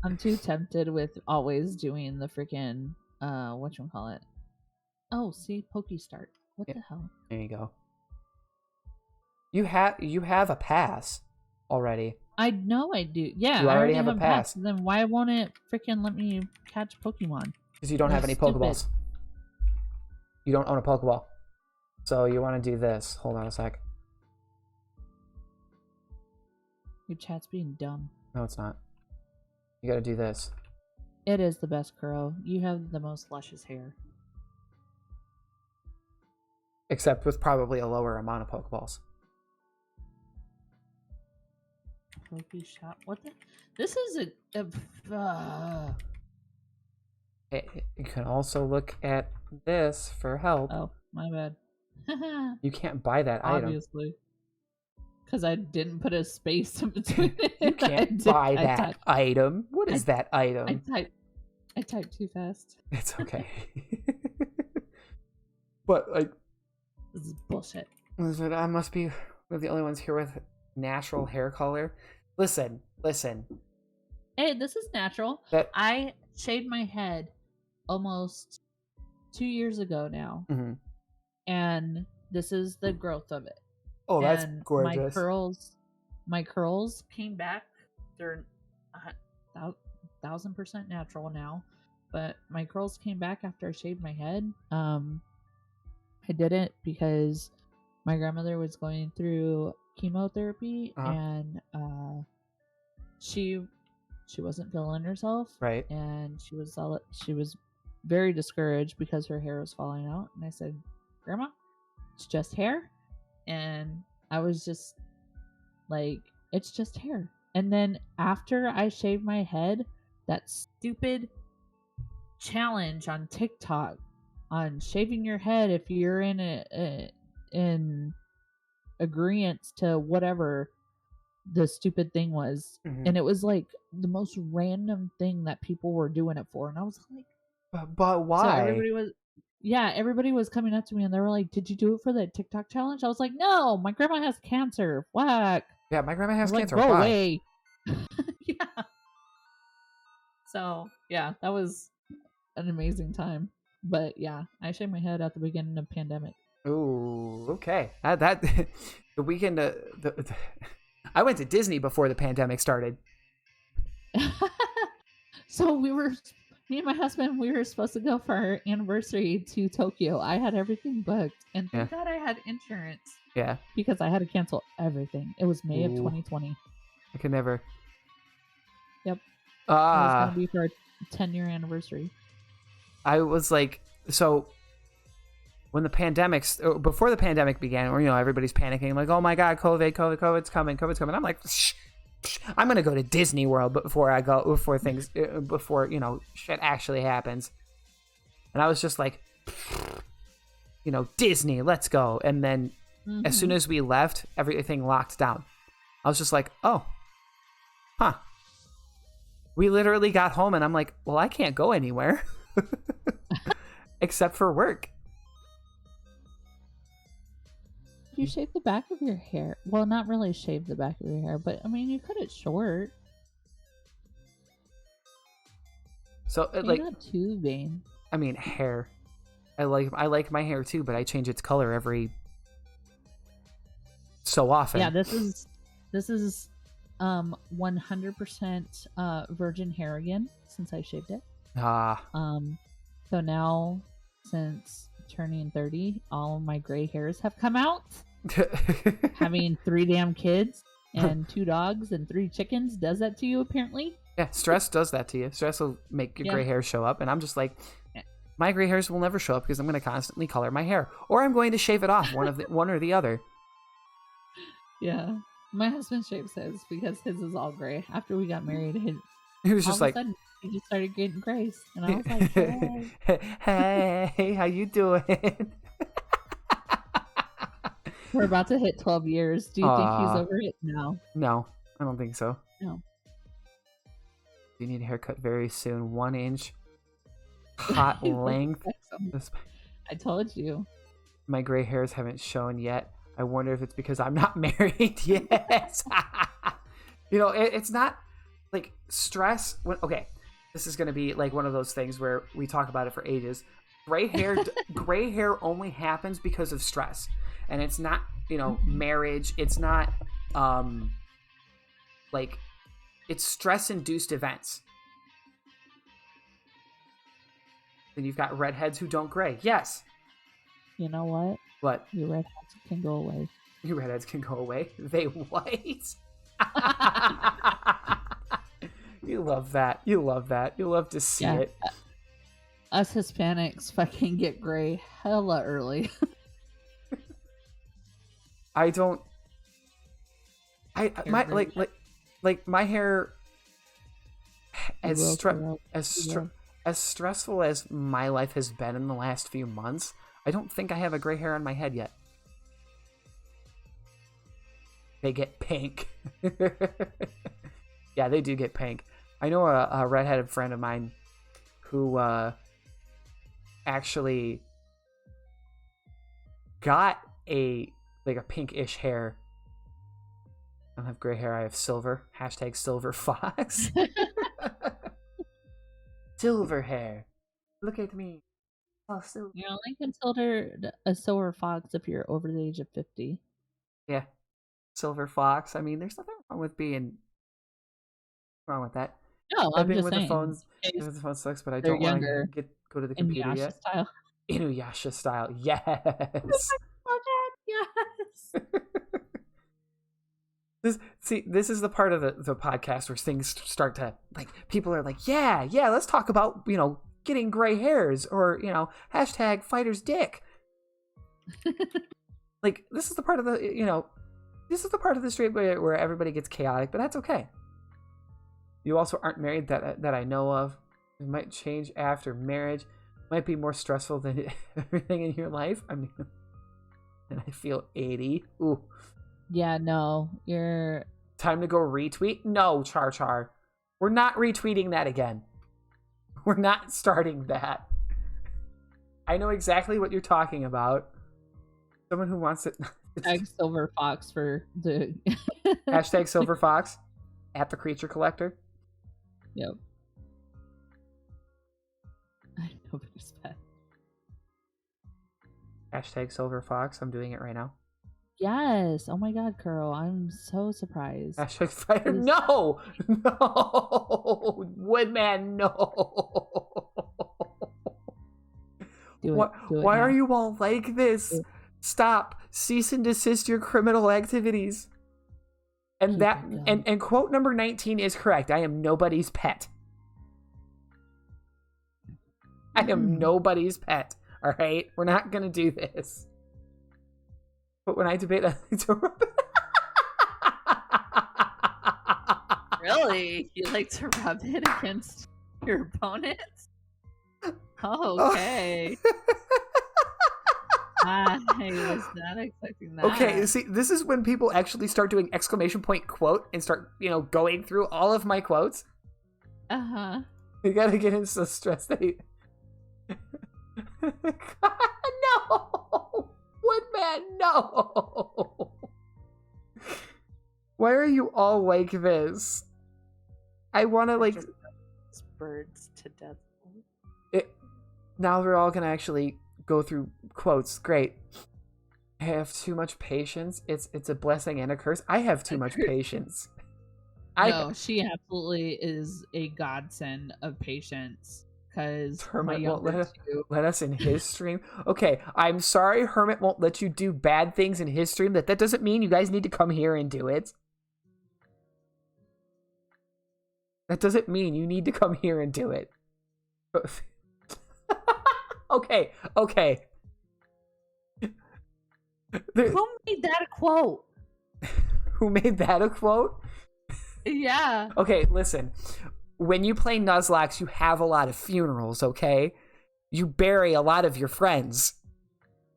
I'm too tempted with always doing the freaking whatchamacallit. Oh, see, PokeStart. What the hell? There you go. You have a pass already. I know I do. Yeah, you I already have a pass. Then why won't it freaking let me catch Pokemon? Because you don't have any Pokeballs. You don't own a Pokeball. So you want to do this. Hold on a sec. Your chat's being dumb. No, it's not. You gotta do this. It is the best, Kuro. You have the most luscious hair. Except with probably a lower amount of Pokeballs. Pokeshop. What the? This is You can also look at this for help. Oh, my bad. You can't buy that item. Obviously. Because I didn't put a space in between it. You can't buy that item. What is that item? I typed too fast. It's okay. But, like... This is bullshit. I must be one of the only ones here with natural hair color. Listen. Hey, this is natural. I shaved my head almost 2 years ago now. Mm-hmm. And this is the growth of it. Oh, that's gorgeous. My curls came back. They're 1,000% natural now. But my curls came back after I shaved my head. I did it because my grandmother was going through chemotherapy and she wasn't feeling herself, right? And she was very discouraged because her hair was falling out. And I said, "Grandma, it's just hair." And I was just like, "It's just hair." And then after I shaved my head, that stupid challenge on TikTok on shaving your head if you're in agreement to whatever the stupid thing was. Mm-hmm. And it was like the most random thing that people were doing it for, and I was like, but why? So everybody was yeah, everybody was coming up to me and they were like, "Did you do it for the TikTok challenge?" I was like, "No, my grandma has cancer. Whack." Yeah, my grandma I has was cancer. like, "Go Why? away." Yeah. So yeah, that was an amazing time. But yeah, I shaved my head at the beginning of pandemic. Ooh, okay. That the weekend. I went to Disney before the pandemic started. So me and my husband, we were supposed to go for our anniversary to Tokyo. I had everything booked, and thank God I had insurance Yeah. because I had to cancel everything. It was May of Ooh. 2020. I could never. Yep. It was Ah. going to be for our 10-year anniversary. I was like, so when before the pandemic began, or everybody's panicking, like, oh my God, COVID's coming. I'm like, shh, I'm gonna go to Disney World before shit actually happens. And I was just like, Disney, let's go. And then as soon as we left, everything locked down. I was just like, oh, huh. We literally got home and I'm like, well, I can't go anywhere except for work. You shave the back of your hair. Well, not really shave the back of your hair, but I mean, you cut it short. So You're not too vain. I mean, hair. I like my hair too, but I change its color every so often. Yeah, this is 100% virgin hair again since I shaved it. So now, since turning 30, all my gray hairs have come out. Having 3 damn kids and 2 dogs and 3 chickens does that to you, apparently. Yeah, stress does that to you. Stress will make your gray hair show up, and I'm just like, my gray hairs will never show up because I'm going to constantly color my hair, or I'm going to shave it off, one or the other. Yeah, my husband shaves his because his is all gray. After we got married, He was just like, sudden, he just started getting grays, and I was like, hey, how you doing? We're about to hit 12 years. Do you think he's over it? No, I don't think so. No. You need a haircut very soon. 1 inch hot length. I told you. My gray hairs haven't shown yet. I wonder if it's because I'm not married yet. It's not like stress. Okay, this is going to be like one of those things where we talk about it for ages. Gray hair only happens because of stress. And it's not, marriage. It's not, it's stress-induced events. Then you've got redheads who don't gray. Yes. You know what? What? Your redheads can go away. Your redheads can go away? They white? You love that. You love to see it. Us Hispanics fucking get gray hella early. I don't. My hair as stressful as my life has been in the last few months. I don't think I have a gray hair on my head yet. They get pink. Yeah, they do get pink. I know a redheaded friend of mine who actually got a pinkish hair. I don't have gray hair. I have silver. # silver fox. Silver hair. Look at me. Oh, silver. You're only considered a silver fox if you're over the age of 50. Yeah. Silver fox. I mean, there's nothing wrong with being wrong with that. No, I'm just saying. The phone sucks, but I don't want to go to the computer yet. Style. Inuyasha style. Yes. Yes. This is the part of the podcast where things start to people are like, yeah, let's talk about getting gray hairs or # fighter's dick. This is the part of the street where everybody gets chaotic, but that's okay. You also aren't married that I know of. It might change after marriage. Might be more stressful than everything in your life. I mean, and I feel 80. Ooh. Yeah, no. You're... Time to go retweet? No, Char. We're not retweeting that again. We're not starting that. I know exactly what you're talking about. Someone who wants it. Tag Silver Fox for the Hashtag Silver Fox at the Creature Collector. Yep. I nobody's pet. Hashtag Silver Fox. I'm doing it right now. Yes. Oh my god, Kuro. I'm so surprised. Hashtag Spider. No! No! Woodman, no! Do Why, it. Do it why now. are you all like this? Do it. Stop. Cease and desist your criminal activities. And Keep that it going. and quote number 19 is correct. I am nobody's pet. I am nobody's pet. All right? We're not going to do this. But when I debate, I like to rub it. Really? You like to rub it against your opponents? Oh, okay. I was not expecting that. Okay, see, this is when people actually start doing exclamation point quote and start, going through all of my quotes. Uh-huh. You gotta get in so stressed that you... No! Woodman, no! Why are you all like this? I want to, like... Birds to death. Now we're all gonna actually go through quotes. Great. I have too much patience. It's a blessing and a curse. I have too much patience. No, she absolutely is a godsend of patience. Because Hermit won't let us in his stream. Okay, I'm sorry Hermit won't let you do bad things in his stream. That doesn't mean you guys need to come here and do it. That doesn't mean you need to come here and do it. Okay. Who made that a quote? Who made that a quote? Yeah. Okay, listen. When you play Nuzlocke, you have a lot of funerals, okay? You bury a lot of your friends.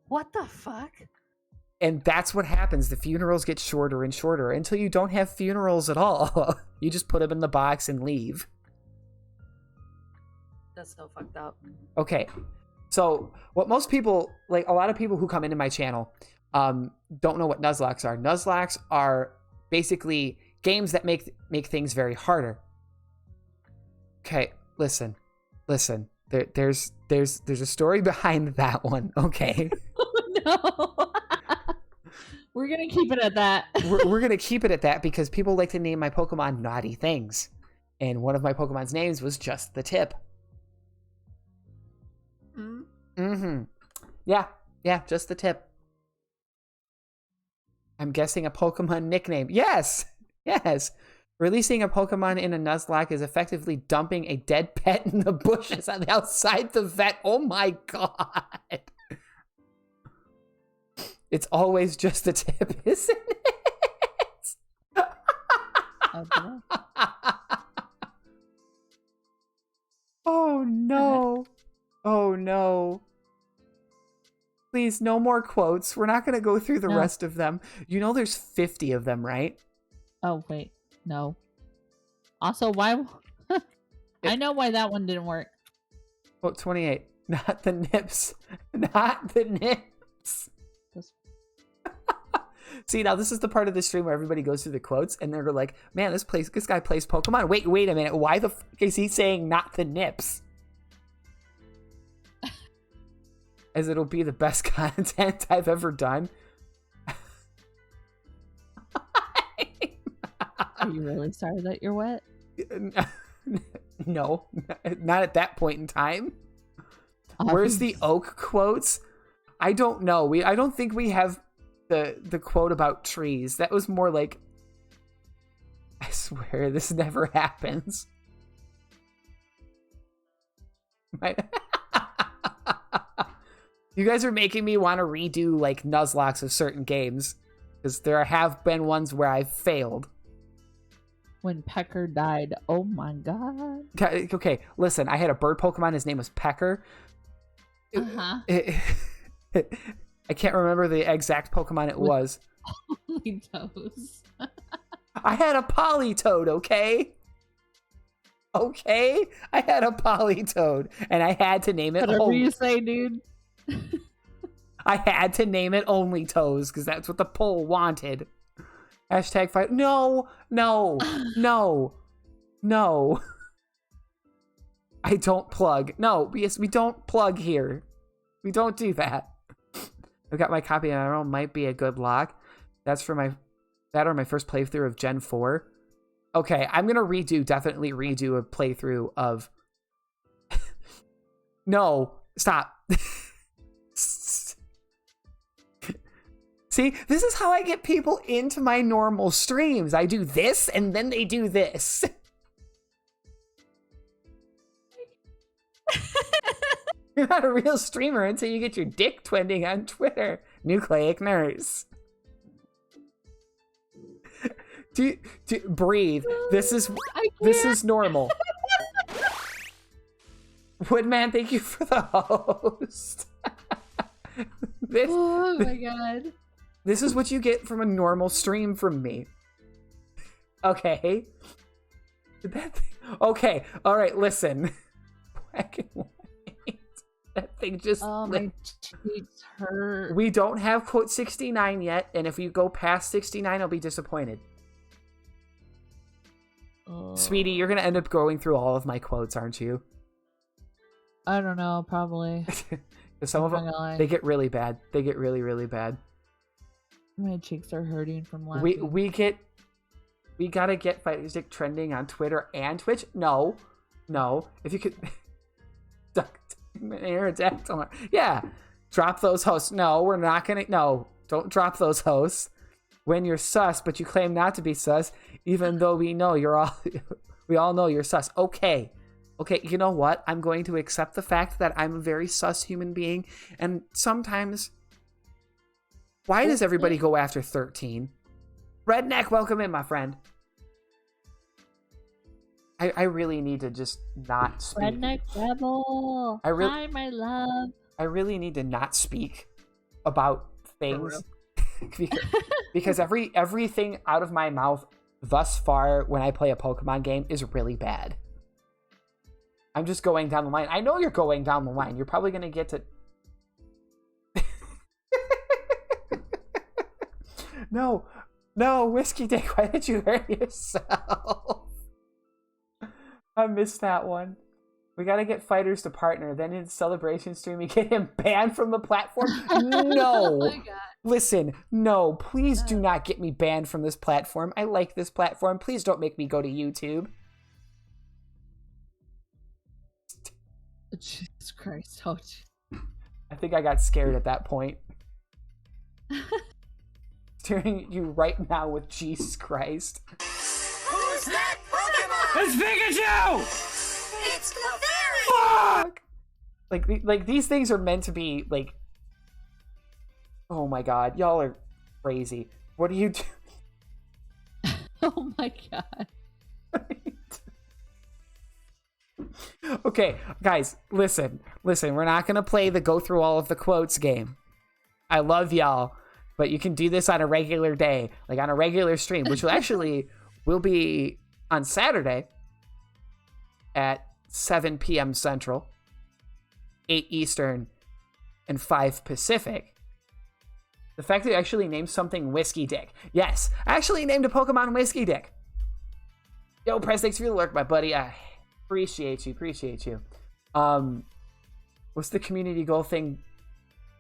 What the fuck? And that's what happens. The funerals get shorter and shorter until you don't have funerals at all. You just put them in the box and leave. That's so fucked up. Okay. So what most people, like a lot of people who come into my channel, don't know what Nuzlocks are. Nuzlocks are basically games that make things very harder. Okay, listen. There's a story behind that one. Okay. No. We're gonna keep it at that. we're gonna keep it at that because people like to name my Pokemon naughty things, and one of my Pokemon's names was Just the Tip. Yeah, Just the Tip. I'm guessing a Pokemon nickname. Yes. Releasing a Pokemon in a Nuzlocke is effectively dumping a dead pet in the bushes on the outside the vet. Oh my god. It's always Just the Tip, isn't it? Oh no. Oh no. Please, no more quotes. We're not going to go through the rest of them. You know there's 50 of them, right? Oh, wait. No. Also, why... I know why that one didn't work. Quote 28. Not the nips. Not the nips. See, now this is the part of the stream where everybody goes through the quotes and they're like, man, this guy plays Pokemon. Wait a minute. Why the fuck is he saying not the nips? As it'll be the best content I've ever done. Are you really sorry that you're wet? No, not at that point in time. Where's the oak quotes? I don't know. I don't think we have the quote about trees. That was more like, I swear this never happens. You guys are making me want to redo like Nuzlocks of certain games because there have been ones where I've failed. When Pecker died, oh my god. Okay, listen, I had a bird Pokemon. His name was Pecker. I can't remember the exact Pokemon it was. Politoes. I had a Politoed, okay? Okay? I had a Politoed, and I had to name it Whatever you say, dude. I had to name it Only Toes because that's what the poll wanted. Hashtag fight. No. I don't plug. No, yes, we don't plug here. We don't do that. I've got my copy of my own. Might be a good lock. That's for my first playthrough of Gen 4. Okay, I'm gonna definitely redo a playthrough of. No, stop. See, this is how I get people into my normal streams. I do this, and then they do this. You're not a real streamer until you get your dick twending on Twitter. Nucleic nurse. Breathe. This is normal. Woodman, thank you for the host. Oh my god. This is what you get from a normal stream from me. Okay. Okay. All right. Listen. Black and white. That thing just. Oh, my cheeks hurt. We don't have quote 69 yet, and if you go past 69, I'll be disappointed. Sweetie, you're gonna end up going through all of my quotes, aren't you? I don't know, probably. Some of them, they get really bad. They get really, really bad. My cheeks are hurting from laughing. We gotta get Fighter's Dick trending on Twitter and Twitch. No. If you could, Aerodactyl. Yeah, drop those hosts. No, we're not gonna. No, don't drop those hosts. When you're sus, but you claim not to be sus, even though we know we all know you're sus. Okay, you know what? I'm going to accept the fact that I'm a very sus human being, and sometimes. Why does everybody go after 13? Redneck, welcome in, my friend. I really need to just not speak. Redneck Rebel. Hi, my love. I really need to not speak about things. because everything out of my mouth thus far when I play a Pokemon game is really bad. I'm just going down the line. I know you're going down the line. You're probably going to get to... No, Whiskey Dick, why did you hurt yourself? I missed that one. We gotta get Fighters to partner. Then in Celebration stream, we get him banned from the platform. No. Oh my god. Listen, no, please do not get me banned from this platform. I like this platform. Please don't make me go to YouTube. Jesus Christ. Oh, I think I got scared at that point. Staring at you right now with Jesus Christ. Who's that Pokemon? It's Pikachu! It's Clefairy! Fuck! Like these things are meant to be, like... Oh my god, y'all are crazy. What do you do? oh my god. Okay, guys, listen. We're not gonna play the go through all of the quotes game. I love y'all. But you can do this on a regular day, like on a regular stream, which will be on Saturday at 7 p.m. Central, 8 Eastern, and 5 Pacific. The fact that you actually named something Whiskey Dick. Yes, I actually named a Pokemon Whiskey Dick. Yo, Press, thanks for the lurk, my buddy. I appreciate you. What's the community goal thing?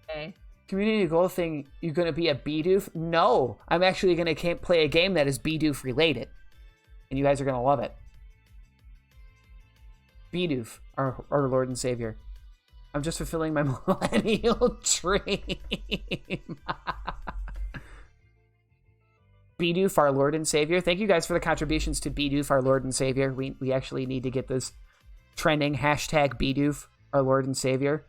Okay. Community goal thing, you gonna be a Bidoof? No, I'm actually gonna play a game that is Bidoof related, and you guys are gonna love it. Bidoof, our Lord and Savior. I'm just fulfilling my millennial dream. Bidoof, our Lord and Savior. Thank you guys for the contributions to Bidoof, our Lord and Savior. We actually need to get this trending. Hashtag Bidoof, our Lord and Savior.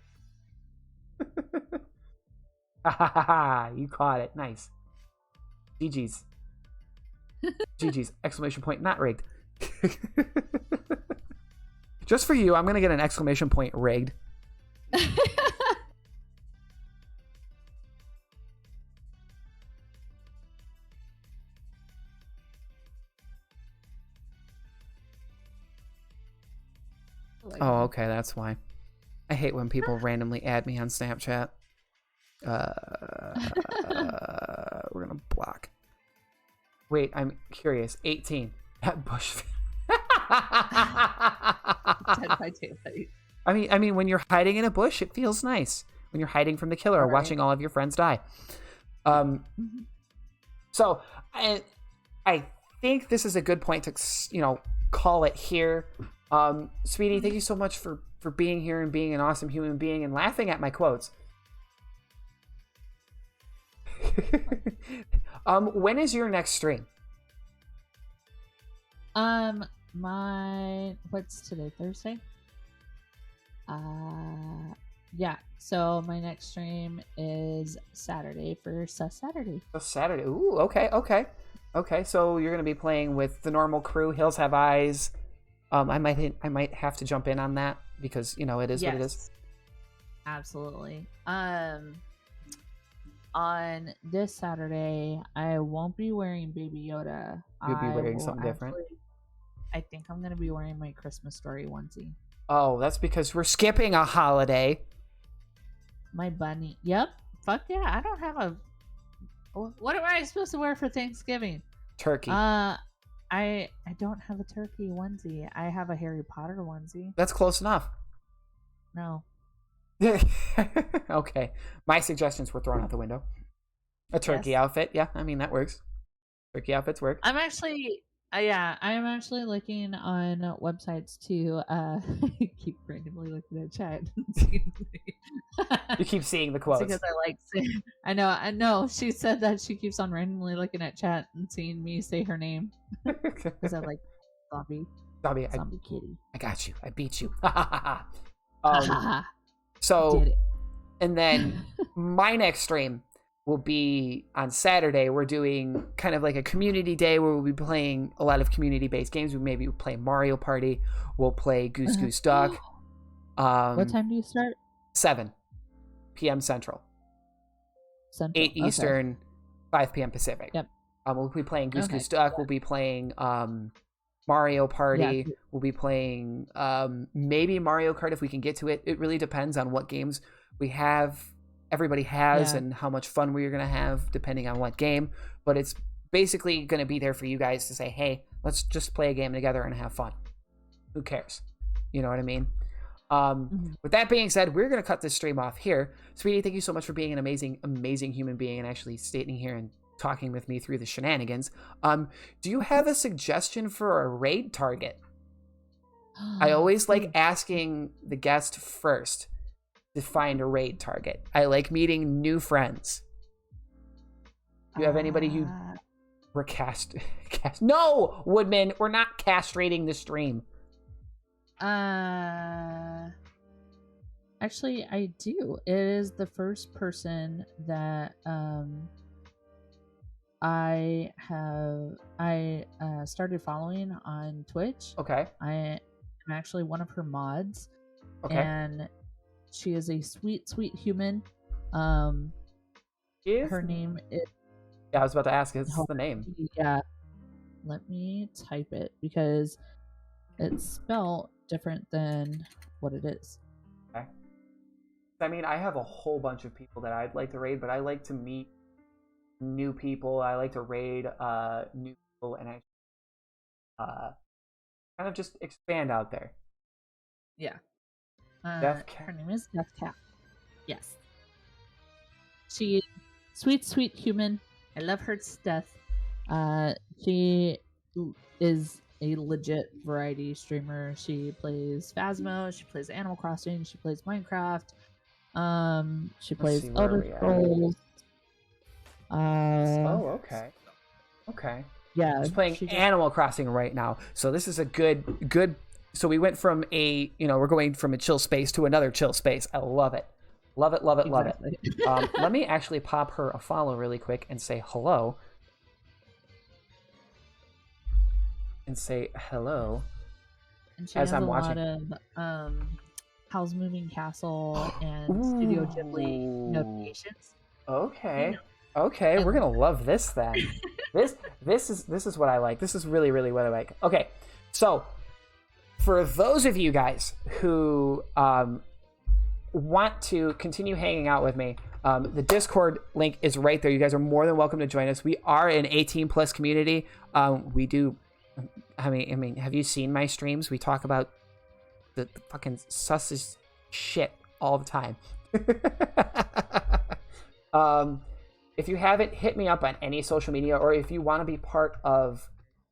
You caught it. Nice. GG's. GG's. Exclamation point. Not rigged. Just for you, I'm going to get an exclamation point rigged. Oh, okay. That's why. I hate when people randomly add me on Snapchat. We're gonna block. Wait, I'm curious. 18. That bush. Dead by daylight. I mean, when you're hiding in a bush, it feels nice. When you're hiding from the killer or watching all of your friends die. So I think this is a good point to call it here. Sweetie, thank you so much for being here and being an awesome human being and laughing at my quotes. When is your next stream? What's today? Thursday? Yeah. So my next stream is Saturday for Saturday. Oh, Saturday. Ooh, okay. So you're gonna be playing with the normal crew, Hills Have Eyes. I might have to jump in on that because it is what it is. Absolutely. On this Saturday, I won't be wearing Baby Yoda. You'll be wearing something different. I think I'm gonna be wearing my Christmas Story onesie. Oh, that's because we're skipping a holiday. My bunny. Yep. Fuck yeah. I don't have a. What am I supposed to wear for Thanksgiving? Turkey. I don't have a turkey onesie. I have a Harry Potter onesie. That's close enough. No. Okay. My suggestions were thrown out the window. A turkey outfit. Yeah, I mean, that works. Turkey outfits work. I'm actually looking on websites to keep randomly looking at chat. You keep seeing the quotes. Because I know. She said that she keeps on randomly looking at chat and seeing me say her name. Because I like Zombie Kitty. I got you. I beat you. So, did it. And then my next stream will be on Saturday. We're doing kind of like a community day where we'll be playing a lot of community-based games. Maybe we'll play Mario Party. We'll play Goose Goose Duck. What time do you start? 7 p.m. Central. 8 Eastern, 5 p.m. Pacific. Yep. We'll be playing Goose Goose Duck. We'll be playing Mario Party. Yeah. We'll be playing maybe Mario Kart if we can get to it. It really depends on what games everybody has and how much fun we're going to have depending on what game. But it's basically going to be there for you guys to say, hey, let's just play a game together and have fun. Who cares? You know what I mean? With that being said, we're going to cut this stream off here. Sweetie, thank you so much for being an amazing, amazing human being and actually staying here and talking with me through the shenanigans. Do you have a suggestion for a raid target? I always like asking the guest first to find a raid target. I like meeting new friends. Do you have anybody who we're cast? No, Woodman, we're not castrating the stream. Actually, I do. It is the first person that I started following on Twitch. Okay. I'm actually one of her mods. Okay. And she is a sweet, sweet human. Her name is... Yeah, I was about to ask, is the name? Yeah. Let me type it because it's spelled different than what it is. Okay. I mean, I have a whole bunch of people that I'd like to raid, but I like to meet new people. I like to raid new people and kind of just expand out there. Yeah. Death Cat. Her name is Death Cat. Yes. She is sweet, sweet human. I love her to death. She is a legit variety streamer. She plays Phasmo, she plays Animal Crossing, she plays Minecraft. She plays Elder Scrolls. Okay. Yeah. She's playing Animal Crossing right now. So this is a good so we went from we're going from a chill space to another chill space. I love it. Love it. Let me actually pop her a follow really quick and say hello. And say hello. And she has a lot of Howl's Moving Castle and Studio Ghibli notifications. Okay. Okay, we're gonna love this then. This is what I like. This is really, really what I like. Okay, so for those of you guys who want to continue hanging out with me, the Discord link is right there. You guys are more than welcome to join us. We are an 18+ community. We do. I mean, have you seen my streams? We talk about the fucking sussest shit all the time. If you haven't, hit me up on any social media, or if you want to be part of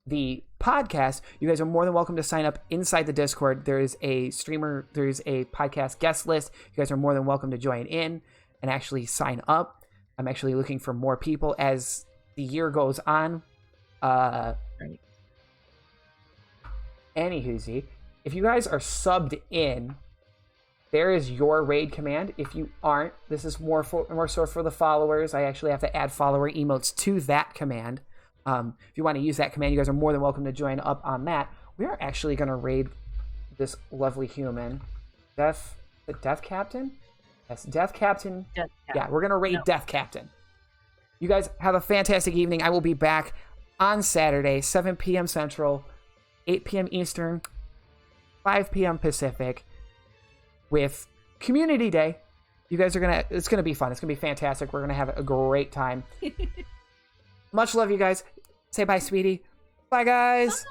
the podcast, you guys are more than welcome to sign up inside the Discord. There's a podcast guest list. You guys are more than welcome to join in and actually sign up. I'm actually looking for more people as the year goes on. Anywho, if you guys are subbed in, there is your raid command. If you aren't, this is more so for the followers. I actually have to add follower emotes to that command. If you want to use that command, you guys are more than welcome to join up on that. We are actually going to raid this lovely human. The Death Captain? Yes, Death Captain. Yeah, we're going to raid Death Captain. You guys have a fantastic evening. I will be back on Saturday, 7 p.m. Central, 8 p.m. Eastern, 5 p.m. Pacific, with Community Day. You guys are it's going to be fun. It's going to be fantastic. We're going to have a great time. Much love, you guys. Say bye, sweetie. Bye, guys.